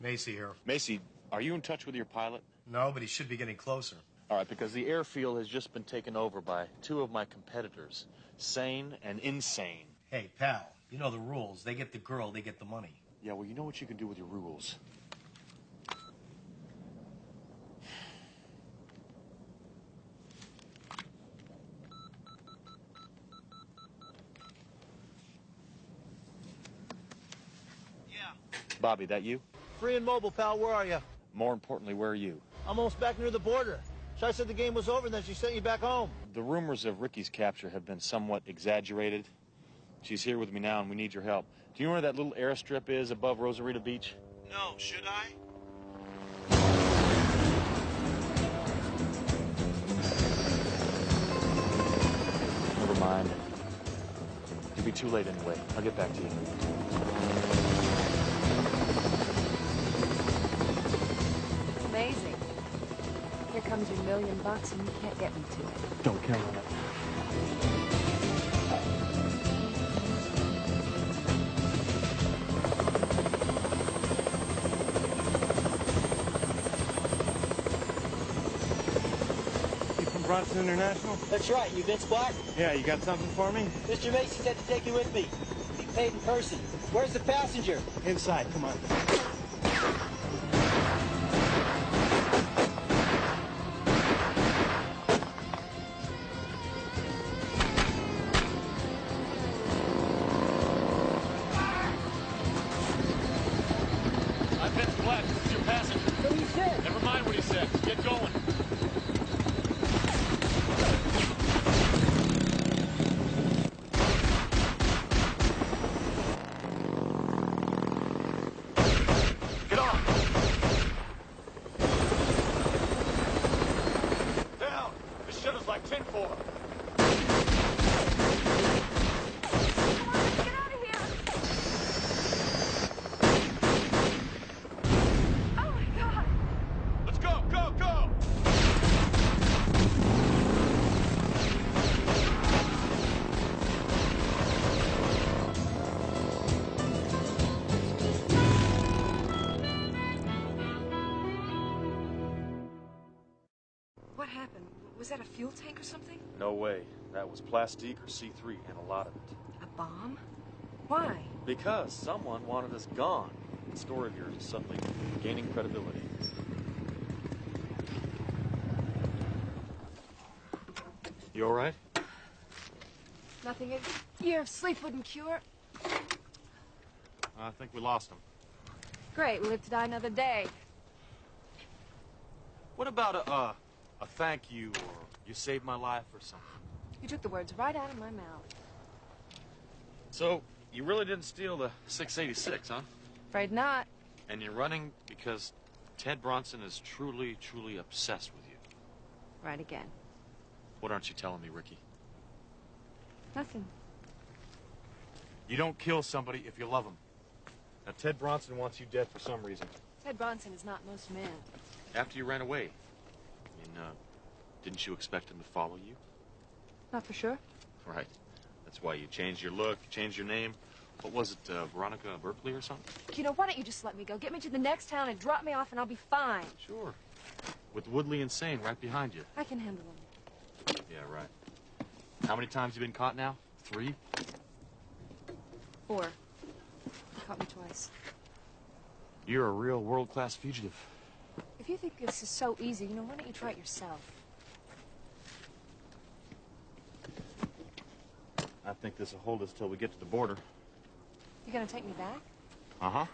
Macy here. Macy, are you in touch with your pilot? No, but he should be getting closer. All right, because the airfield has just been taken over by two of my competitors, Sane and Insane. Hey, pal, you know the rules. They get the girl, they get the money. Yeah, well, you know what you can do with your rules. Yeah. Bobby, that you? Free and mobile, pal. Where are you? More importantly, where are you? I'm almost back near the border. Shai said the game was over, and then she sent you back home. The rumors of Ricky's capture have been somewhat exaggerated. She's here with me now, and we need your help. Do you know where that little airstrip is above Rosarito Beach? No, should I? Never mind. You'll be too late anyway. I'll get back to you. Amazing. Here comes your $1 million and you can't get me to it. Don't count on it. Bronson International? That's right. You Vince Black? Yeah, you got something for me? Mr. Macy said to take you with me. Be paid in person. Where's the passenger? Inside, come on. I'm Vince Black. This is your passenger. What he said? Never mind what he said. Get going. What happened? Was that a fuel tank or something? No way. That was plastique or C3, and a lot of it. A bomb? Why? Because someone wanted us gone. The story of yours is suddenly gaining credibility. You all right? Nothing a year of sleep wouldn't cure. I think we lost him. Great, we live to die another day. What about a thank you, or you saved my life, or something? You took the words right out of my mouth. So, you really didn't steal the 686, huh? Afraid not. And you're running because Ted Bronson is truly, truly obsessed with you. Right again. What aren't you telling me, Ricky? Nothing. You don't kill somebody if you love them. Now, Ted Bronson wants you dead for some reason. Ted Bronson is not most men. After you ran away, I mean, didn't you expect him to follow you? Not for sure. Right. That's why you changed your look, changed your name. What was it, Veronica Berkeley or something? You know, why don't you just let me go? Get me to the next town and drop me off and I'll be fine. Sure. With Woodley and Sane right behind you. I can handle them. Yeah, right. How many times you been caught now? 3? 4. They caught me twice. You're a real world-class fugitive. If you think this is so easy, you know, why don't you try it yourself? I think this will hold us till we get to the border. You gonna take me back? Uh-huh.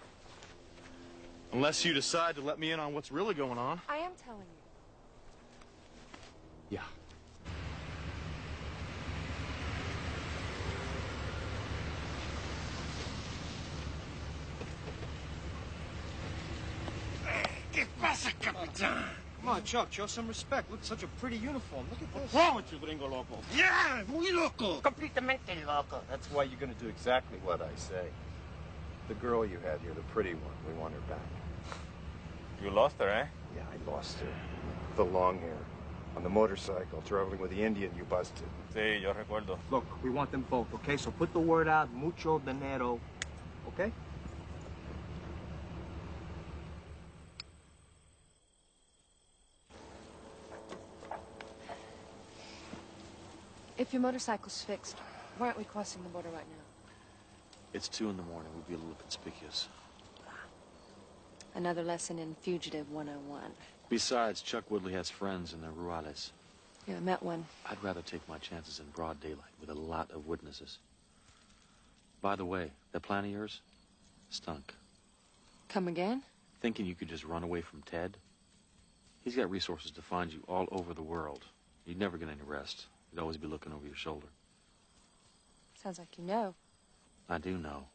Unless you decide to let me in on what's really going on. I am telling you. Yeah. ¿Qué pasa, Capitán? Come on, Chuck, show some respect. Look, such a pretty uniform. Look at this. What's wrong with you, gringo loco? Yeah, muy loco. Completamente loco. That's why you're going to do exactly what I say. The girl you had here, the pretty one, we want her back. You lost her, eh? Yeah, I lost her. The long hair. On the motorcycle, traveling with the Indian you busted. Sí, yo recuerdo. Look, we want them both, okay? So put the word out, mucho dinero, okay? If your motorcycle's fixed, why aren't we crossing the border right now? It's 2 in the morning. We'd be a little conspicuous. Another lesson in Fugitive 101. Besides, Chuck Woodley has friends in the Rurales. Yeah, I met one. I'd rather take my chances in broad daylight with a lot of witnesses. By the way, that plan of yours stunk. Come again? Thinking you could just run away from Ted? He's got resources to find you all over the world. You'd never get any rest. You'd always be looking over your shoulder. Sounds like you know. I do know.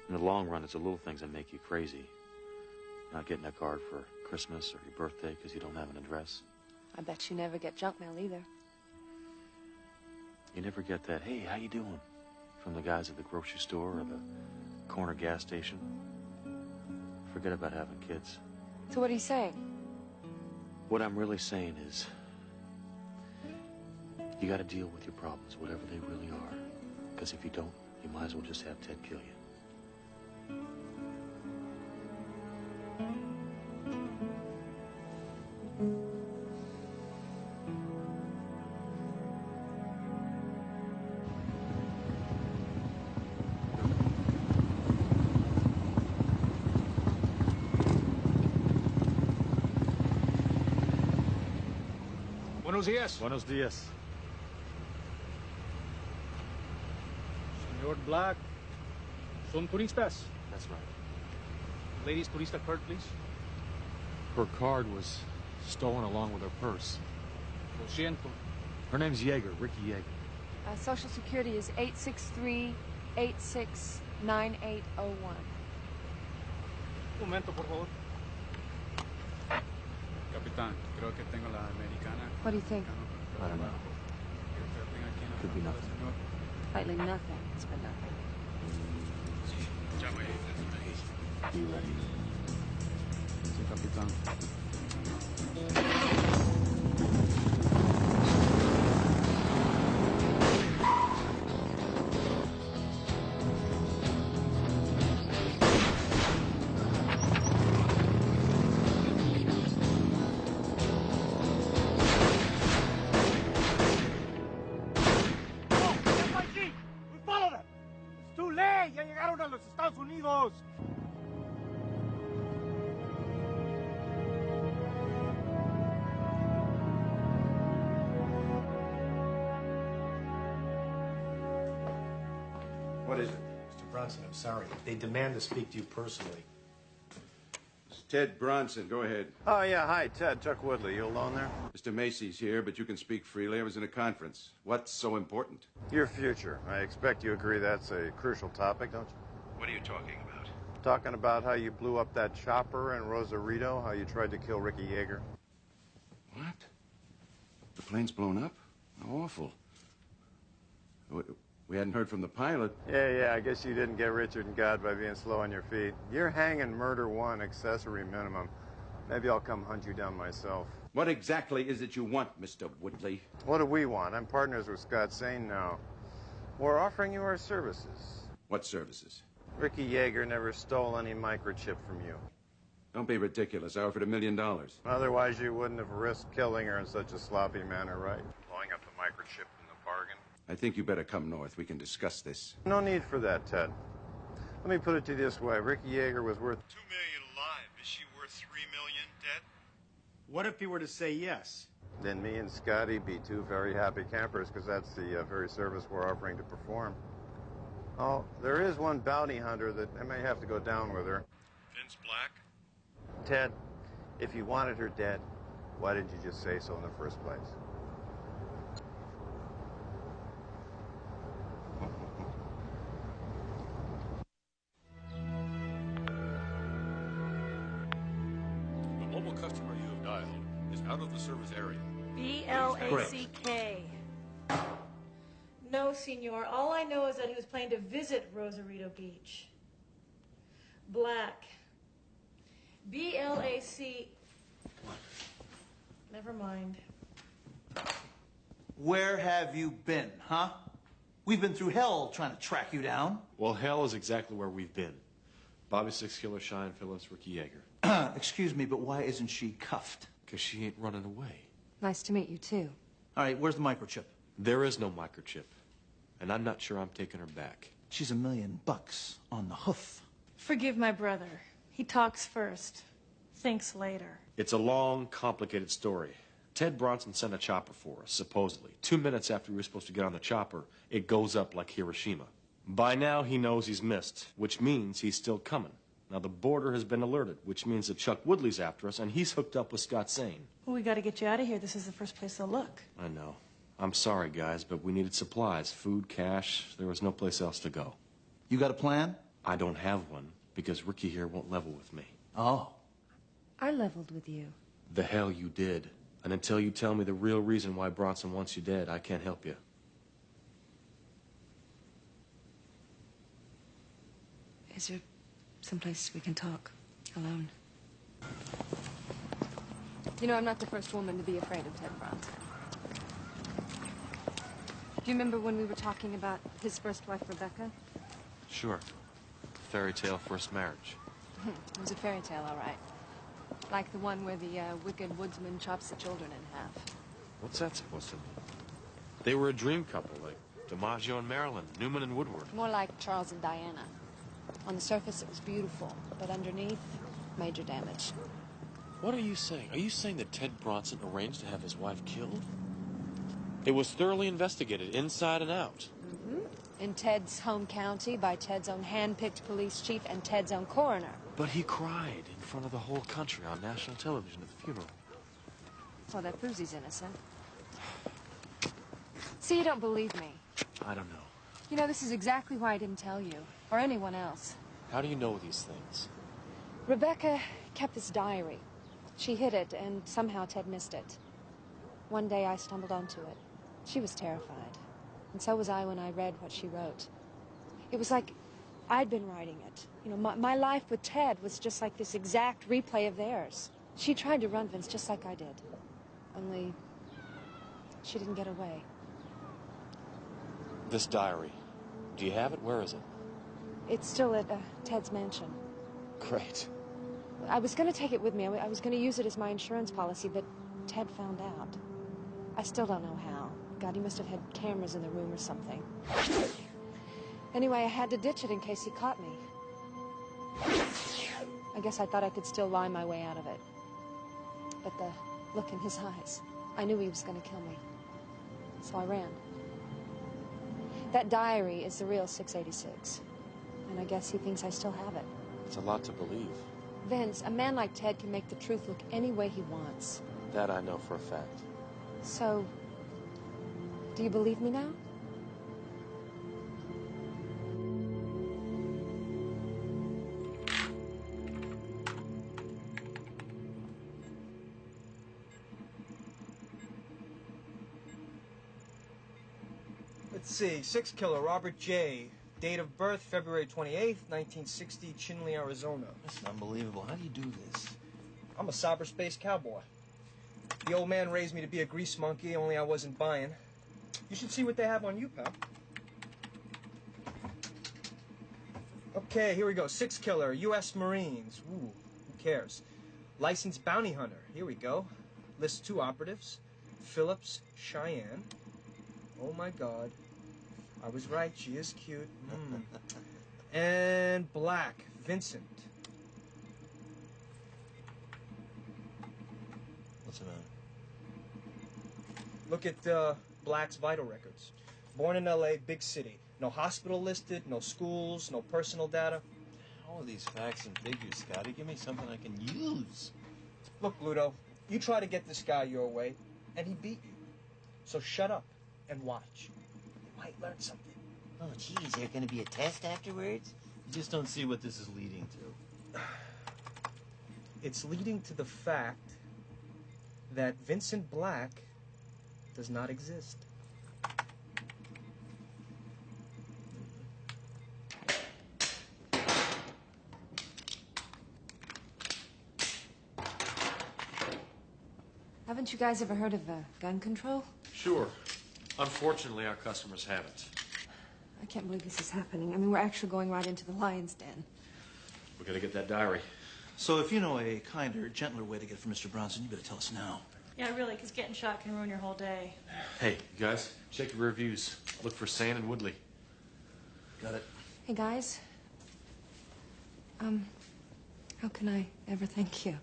In the long run, it's the little things that make you crazy. Not getting a card for Christmas or your birthday because you don't have an address. I bet you never get junk mail either. You never get that, hey, how you doing? From the guys at the grocery store or the corner gas station. Forget about having kids. So what are you saying? What I'm really saying is, you gotta deal with your problems, whatever they really are. Because if you don't, you might as well just have Ted kill you. Buenos días. Buenos días. Señor Black, ¿son turistas? That's right. Ladies turista card, please. Her card was stolen along with her purse. Lo siento. Her name's Yeager, Ricky Yeager. Social Security is 863-869801. Un momento, por favor. Capitán, creo que tengo la americana. What do you think? I don't know. Could be nothing. Lately, nothing. It's been nothing. You ready? Sí, capitán. What is it? Mr. Bronson, I'm sorry. They demand to speak to you personally. It's Ted Bronson. Go ahead. Oh, yeah. Hi, Ted. Chuck Woodley. You alone there? Mr. Macy's here, but you can speak freely. I was in a conference. What's so important? Your future. I expect you agree that's a crucial topic, don't you? What are you talking about? Talking about how you blew up that chopper in Rosarito, how you tried to kill Ricky Yeager. What? The plane's blown up? How awful. We hadn't heard from the pilot. Yeah, I guess you didn't get Richard and God by being slow on your feet. You're hanging murder one, accessory minimum. Maybe I'll come hunt you down myself. What exactly is it you want, Mr. Woodley? What do we want? I'm partners with Scott Sane now. We're offering you our services. What services? Ricky Yeager never stole any microchip from you. Don't be ridiculous. I offered $1 million. Otherwise, you wouldn't have risked killing her in such a sloppy manner, right? Blowing up the microchip in the bargain. I think you better come north. We can discuss this. No need for that, Ted. Let me put it to you this way. Ricky Yeager was worth... $2 million alive. Is she worth $3 million dead? What if he were to say yes? Then me and Scotty be two very happy campers, because that's the very service we're offering to perform. Oh, there is one bounty hunter that I may have to go down with her. Vince Black? Ted, if you wanted her dead, why didn't you just say so in the first place? The mobile customer you have dialed is out of the service area. B-L-A-C-K. No, senor. All I know is that he was planning to visit Rosarito Beach. Black. B-L-A-C... Never mind. Where have you been, huh? We've been through hell trying to track you down. Well, hell is exactly where we've been. Bobby Six Killer, Shine Phillips, Ricky Yeager. Excuse me, but why isn't she cuffed? Because she ain't running away. Nice to meet you, too. All right, where's the microchip? There is no microchip. And I'm not sure I'm taking her back. She's $1 million on the hoof. Forgive my brother. He talks first, thinks later. It's a long, complicated story. Ted Bronson sent a chopper for us, supposedly. 2 minutes after we were supposed to get on the chopper, it goes up like Hiroshima. By now, he knows he's missed, which means he's still coming. Now, the border has been alerted, which means that Chuck Woodley's after us, and he's hooked up with Scott Sane. Well, we gotta get you out of here. This is the first place they'll look. I know. I'm sorry, guys, but we needed supplies, food, cash. There was no place else to go. You got a plan? I don't have one, because Ricky here won't level with me. Oh. I leveled with you. The hell you did. And until you tell me the real reason why Bronson wants you dead, I can't help you. Is there someplace we can talk alone? You know, I'm not the first woman to be afraid of Ted Bronson. Do you remember when we were talking about his first wife, Rebecca? Sure. Fairy tale first marriage. It was a fairy tale, all right. Like the one where the wicked woodsman chops the children in half. What's that supposed to mean? They were a dream couple, like DiMaggio and Marilyn, Newman and Woodward. More like Charles and Diana. On the surface, it was beautiful, but underneath, major damage. What are you saying? Are you saying that Ted Bronson arranged to have his wife killed? It was thoroughly investigated, inside and out. Mm-hmm. In Ted's home county, by Ted's own hand-picked police chief and Ted's own coroner. But he cried in front of the whole country on national television at the funeral. Well, that proves he's innocent. See, you don't believe me. I don't know. You know, this is exactly why I didn't tell you, or anyone else. How do you know these things? Rebecca kept this diary. She hid it, and somehow Ted missed it. One day I stumbled onto it. She was terrified. And so was I when I read what she wrote. It was like I'd been writing it. You know, my life with Ted was just like this exact replay of theirs. She tried to run Vince just like I did. Only she didn't get away. This diary, do you have it? Where is it? It's still at Ted's mansion. Great. I was going to take it with me. I was going to use it as my insurance policy, but Ted found out. I still don't know how. God, he must have had cameras in the room or something. Anyway, I had to ditch it in case he caught me. I guess I thought I could still lie my way out of it. But the look in his eyes, I knew he was going to kill me. So I ran. That diary is the real 686. And I guess he thinks I still have it. It's a lot to believe. Vince, a man like Ted can make the truth look any way he wants. That I know for a fact. So, do you believe me now? Let's see, 6 killer, Robert J. Date of birth, February 28th, 1960, Chinle, Arizona. That's unbelievable. How do you do this? I'm a cyberspace cowboy. The old man raised me to be a grease monkey, only I wasn't buying. You should see what they have on you, pal. Okay, here we go. 6 killer, U.S. Marines. Ooh, who cares? Licensed bounty hunter. Here we go. Lists 2 operatives. Phillips, Cheyenne. Oh, my God. I was right. She is cute. And Black, Vincent. What's the matter? Look at Black's vital records. Born in L.A., big city. No hospital listed, no schools, no personal data. All of these facts and figures, Scotty. Give me something I can use. Look, Ludo, you try to get this guy your way, and he beat you. So shut up and watch. You might learn something. Oh, gee, is there going to be a test afterwards? I just don't see what this is leading to. It's leading to the fact that Vincent Black does not exist. Haven't you guys ever heard of gun control? Sure. Unfortunately, our customers haven't. I can't believe this is happening. I mean, we're actually going right into the lion's den. We gotta get that diary. So if you know a kinder, gentler way to get it from Mr. Bronson, you better tell us now. Yeah, really, because getting shot can ruin your whole day. Hey, you guys, check your reviews. Look for Sand and Woodley. Got it. Hey, guys. How can I ever thank you?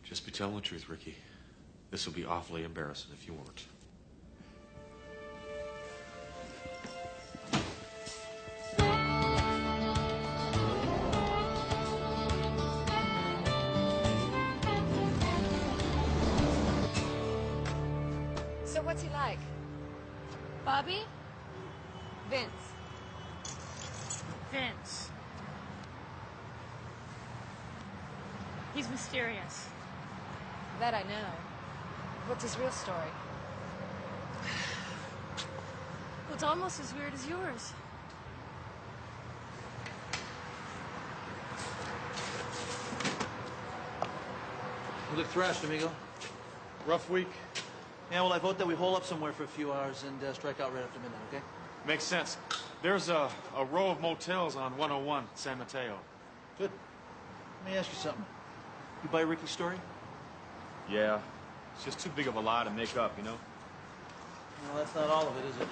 Just be telling the truth, Ricky. This will be awfully embarrassing if you weren't. So what's he like? Bobby? Vince. Vince. He's mysterious. That I know. What's his real story? Well, it's almost as weird as yours. You look thrashed, amigo. Rough week. Yeah, well, I vote that we hole up somewhere for a few hours and strike out right after midnight, okay? Makes sense. There's a row of motels on 101, San Mateo. Good. Let me ask you something. You buy Ricky's story? Yeah. It's just too big of a lie to make up, you know? Well, that's not all of it, is it?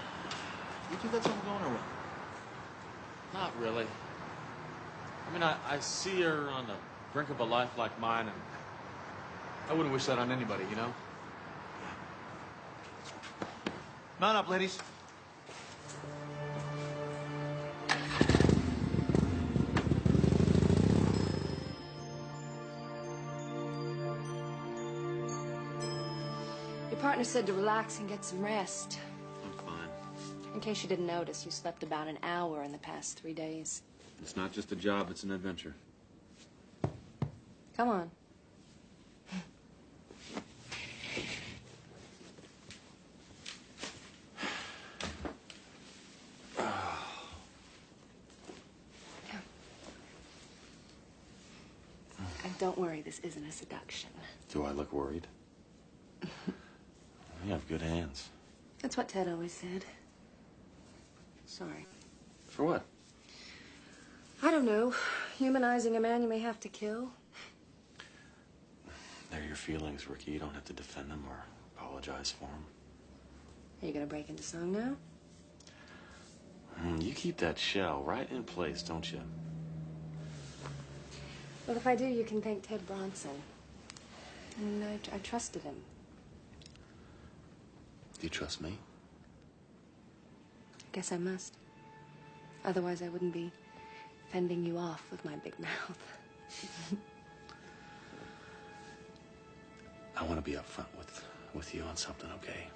You two got something going or what? Not really. I mean, I see her on the brink of a life like mine, and I wouldn't wish that on anybody, you know? Mount up, ladies. Your partner said to relax and get some rest. I'm fine. In case you didn't notice, you slept about an hour in the past 3 days. It's not just a job, it's an adventure. Come on. And don't worry, this isn't a seduction. Do I look worried? You have good hands. That's what Ted always said. Sorry. For what? I don't know. Humanizing a man you may have to kill. They're your feelings, Ricky. You don't have to defend them or apologize for them. Are you gonna break into song now? You keep that shell right in place, don't you? Well, if I do, you can thank Ted Bronson. I mean, I trusted him. Do you trust me? I guess I must. Otherwise, I wouldn't be fending you off with my big mouth. I want to be upfront with you on something, okay?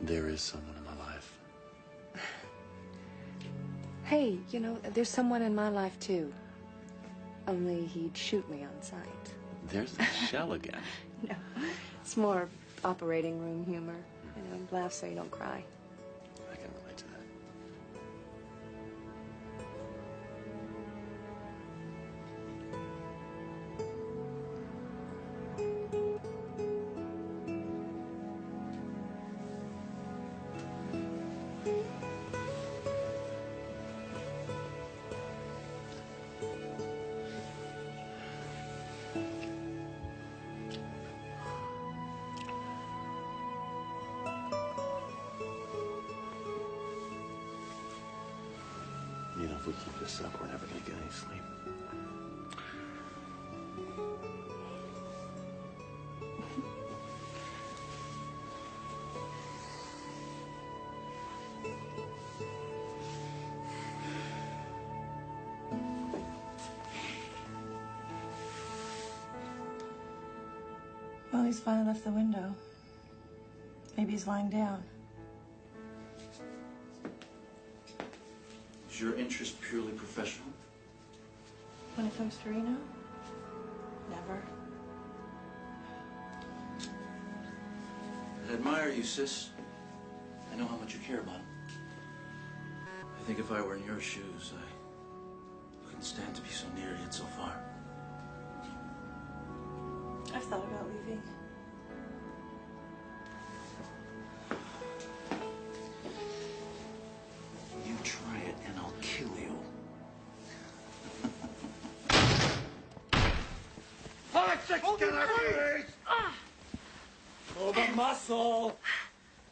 There is someone in my life. Hey, you know, there's someone in my life, too. Only he'd shoot me on sight. There's the shell again. No, it's more operating room humor. You know, laugh so you don't cry. I can relate to that. You know, if we keep this up, we're never gonna get any sleep. Well, he's finally left the window. Maybe he's lying down. Is your interest purely professional? When it comes to Reno? Never. I admire you, sis. I know how much you care about him. I think if I were in your shoes, I couldn't stand to be so near yet so far. I've thought about leaving. You try it and I'll kill you. Ah! Alex, please! Move a muscle.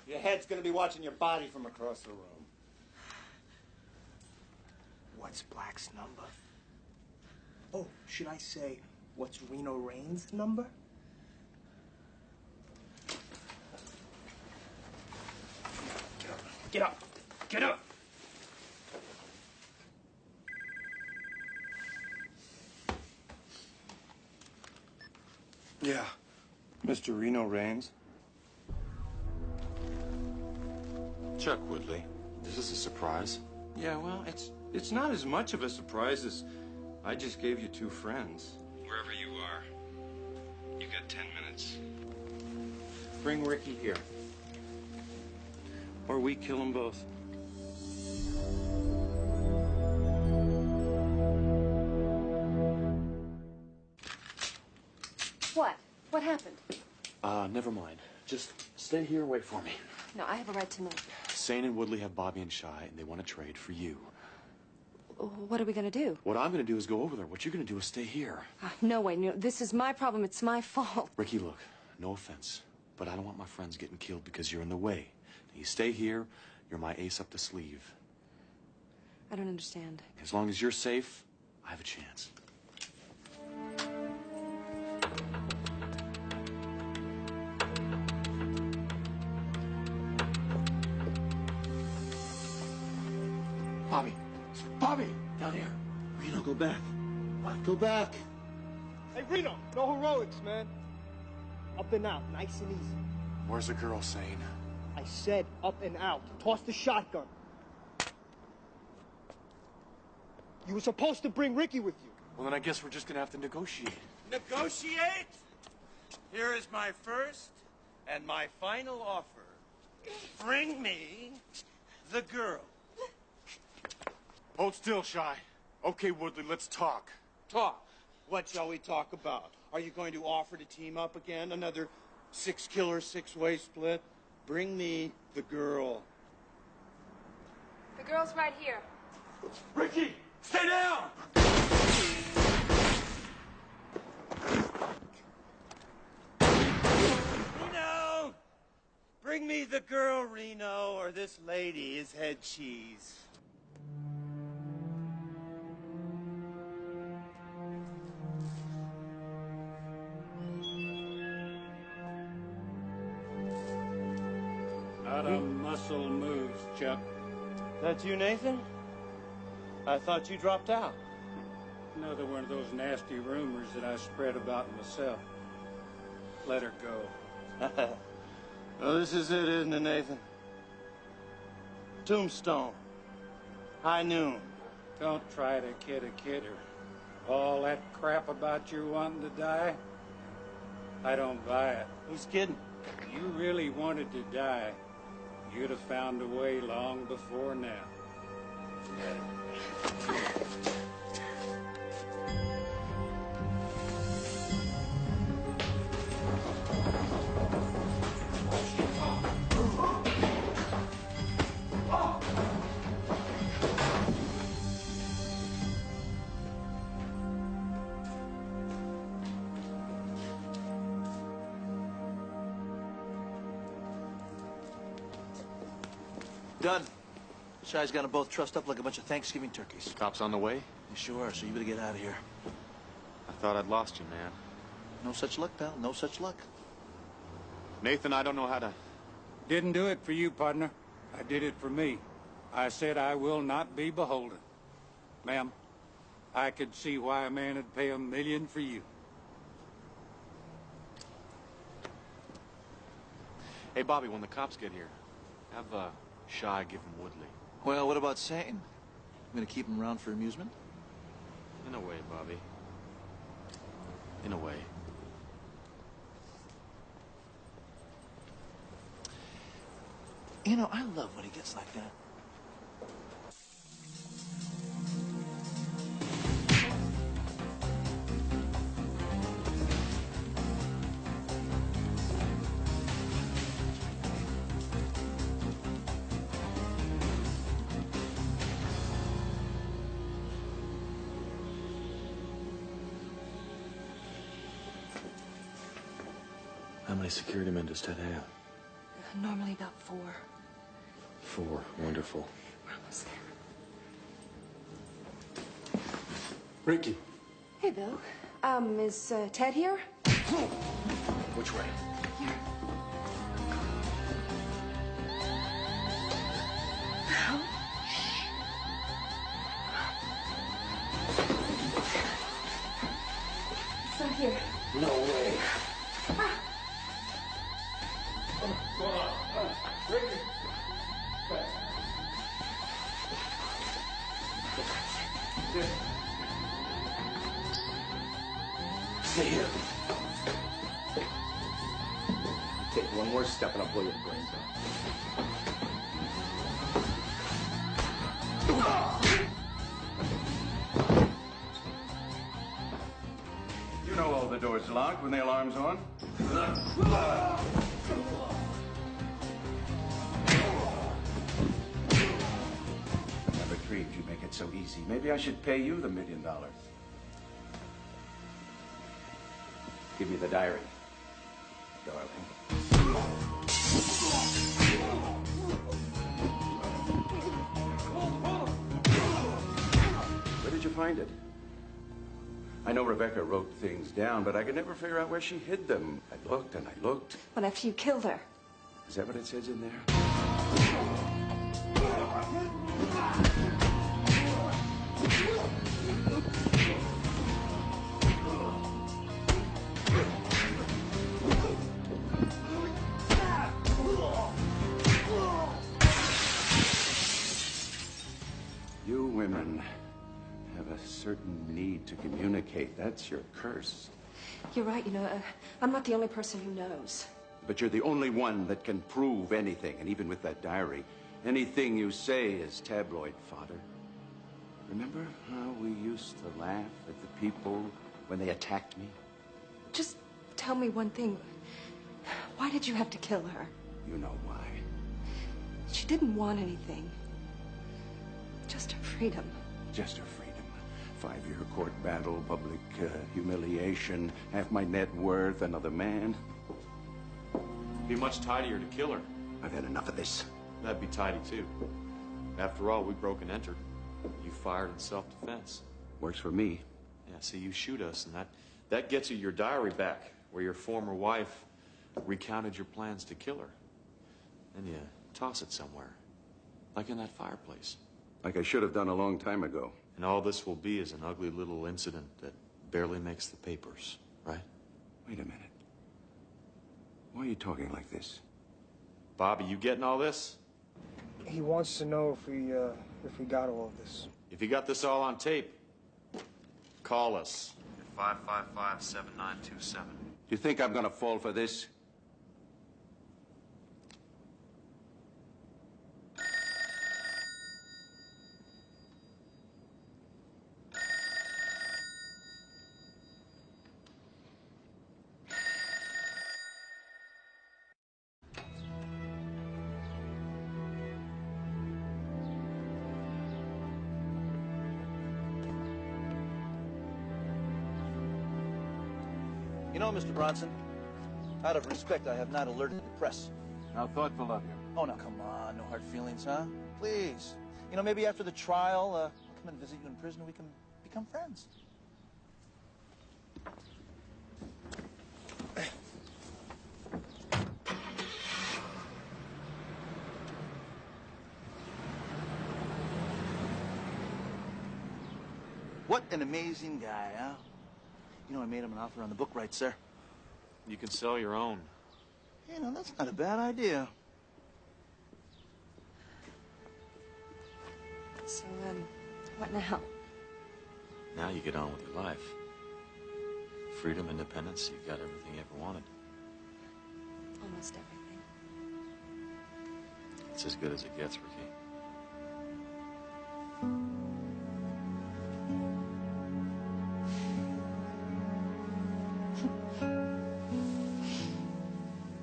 Your head's gonna be watching your body from across the room. What's Black's number? Oh, should I say, what's Reno Raines' number? Get up. Get up. Yeah. Mr. Reno Raines? Chuck Woodley, this is a surprise. Yeah, well, it's not as much of a surprise as I just gave you 2 friends. Wherever you are, you got 10 minutes. Bring Ricky here. Or we kill them both. What? What happened? Never mind. Just stay here and wait for me. No, I have a right to know. Sane and Woodley have Bobby and Shy, and they want to trade for you. What are we going to do? What I'm going to do is go over there. What you're going to do is stay here. No way. No, this is my problem. It's my fault. Ricky, look, no offense, but I don't want my friends getting killed because you're in the way. You stay here, you're my ace up the sleeve. I don't understand. As long as you're safe, I have a chance. Bobby! Bobby! Down here. Reno, go back. What? Go back. Hey, Reno, no heroics, man. Up and out, nice and easy. Where's the girl, Sane? I said up and out. Toss the shotgun. You were supposed to bring Ricky with you. Well, then I guess we're just gonna have to negotiate. Negotiate? Here is my first and my final offer. Bring me the girl. Hold still, Shy. Okay, Woodley, let's talk. Talk. What shall we talk about? Are you going to offer to team up again? Another 6-killer, 6-way split? Bring me the girl. The girl's right here. Ricky, stay down! Reno! Bring me the girl, Reno, or this lady is head cheese. Not a muscle moves, Chuck. That you, Nathan? I thought you dropped out. Another one of those nasty rumors that I spread about myself. Let her go. Well, this is it, isn't it, Nathan? Tombstone. High noon. Don't try to kid a kidder. All that crap about you wanting to die, I don't buy it. Who's kidding? You really wanted to die, you'd have found a way long before now. Done. Shy's got them both trussed up like a bunch of Thanksgiving turkeys. Cops on the way? You sure are, so you better get out of here. I thought I'd lost you, man. No such luck, pal. No such luck. Nathan, I don't know how to... Didn't do it for you, partner. I did it for me. I said I will not be beholden. Ma'am, I could see why a man would pay $1 million for you. Hey, Bobby, when the cops get here, have Shy give him Woodley. Well, what about Sane? I'm gonna keep him around for amusement? In a way, Bobby. In a way. You know, I love when he gets like that. How many security men does Ted have? Normally about 4. 4. Wonderful. We're almost there. Ricky. Hey, Bill. Is Ted here? Which way? Here. It's not here. No way. Ricky. Stay here. Take one more step and I'll blow your brains out. You know all the doors locked when the alarm's on. Never dreamed you'd make it so easy. Maybe I should pay you the $1 million. Give me the diary, darling. Where did you find it? I know Rebecca wrote things down, but I could never figure out where she hid them. I looked and I looked. Well, after you killed her. Is that what it says in there? You women have a certain need to communicate. That's your curse. You're right, you know, I'm not the only person who knows. But you're the only one that can prove anything. And even with that diary, anything you say is tabloid fodder. Remember how we used to laugh at the people when they attacked me? Just tell me one thing. Why did you have to kill her? You know why. She didn't want anything. Just her freedom. Just her freedom. 5-year court battle, public humiliation, half my net worth, another man. Be much tidier to kill her. I've had enough of this. That'd be tidy, too. After all, we broke and entered. You fired in self-defense. Works for me. Yeah, see, you shoot us, and that gets you your diary back, where your former wife recounted your plans to kill her. Then you toss it somewhere, like in that fireplace. Like I should have done a long time ago. And all this will be is an ugly little incident that barely makes the papers, right? Wait a minute. Why are you talking like this? Bobby, you getting all this? He wants to know if we got all of this. If you got this all on tape, call us at 555-7927. Do you think I'm gonna fall for this? You know, Mr. Bronson, out of respect, I have not alerted the press. How thoughtful of you. Oh, now, come on. No hard feelings, huh? Please. You know, maybe after the trial, I'll come and visit you in prison and we can become friends. What an amazing guy, huh? You know, I made him an offer on the book rights, sir. You can sell your own. You know, that's not a bad idea. So, what now? Now you get on with your life. Freedom, independence, you've got everything you ever wanted. Almost everything. It's as good as it gets, Ricky.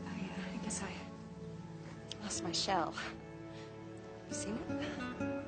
I guess I lost my shell. You seen it?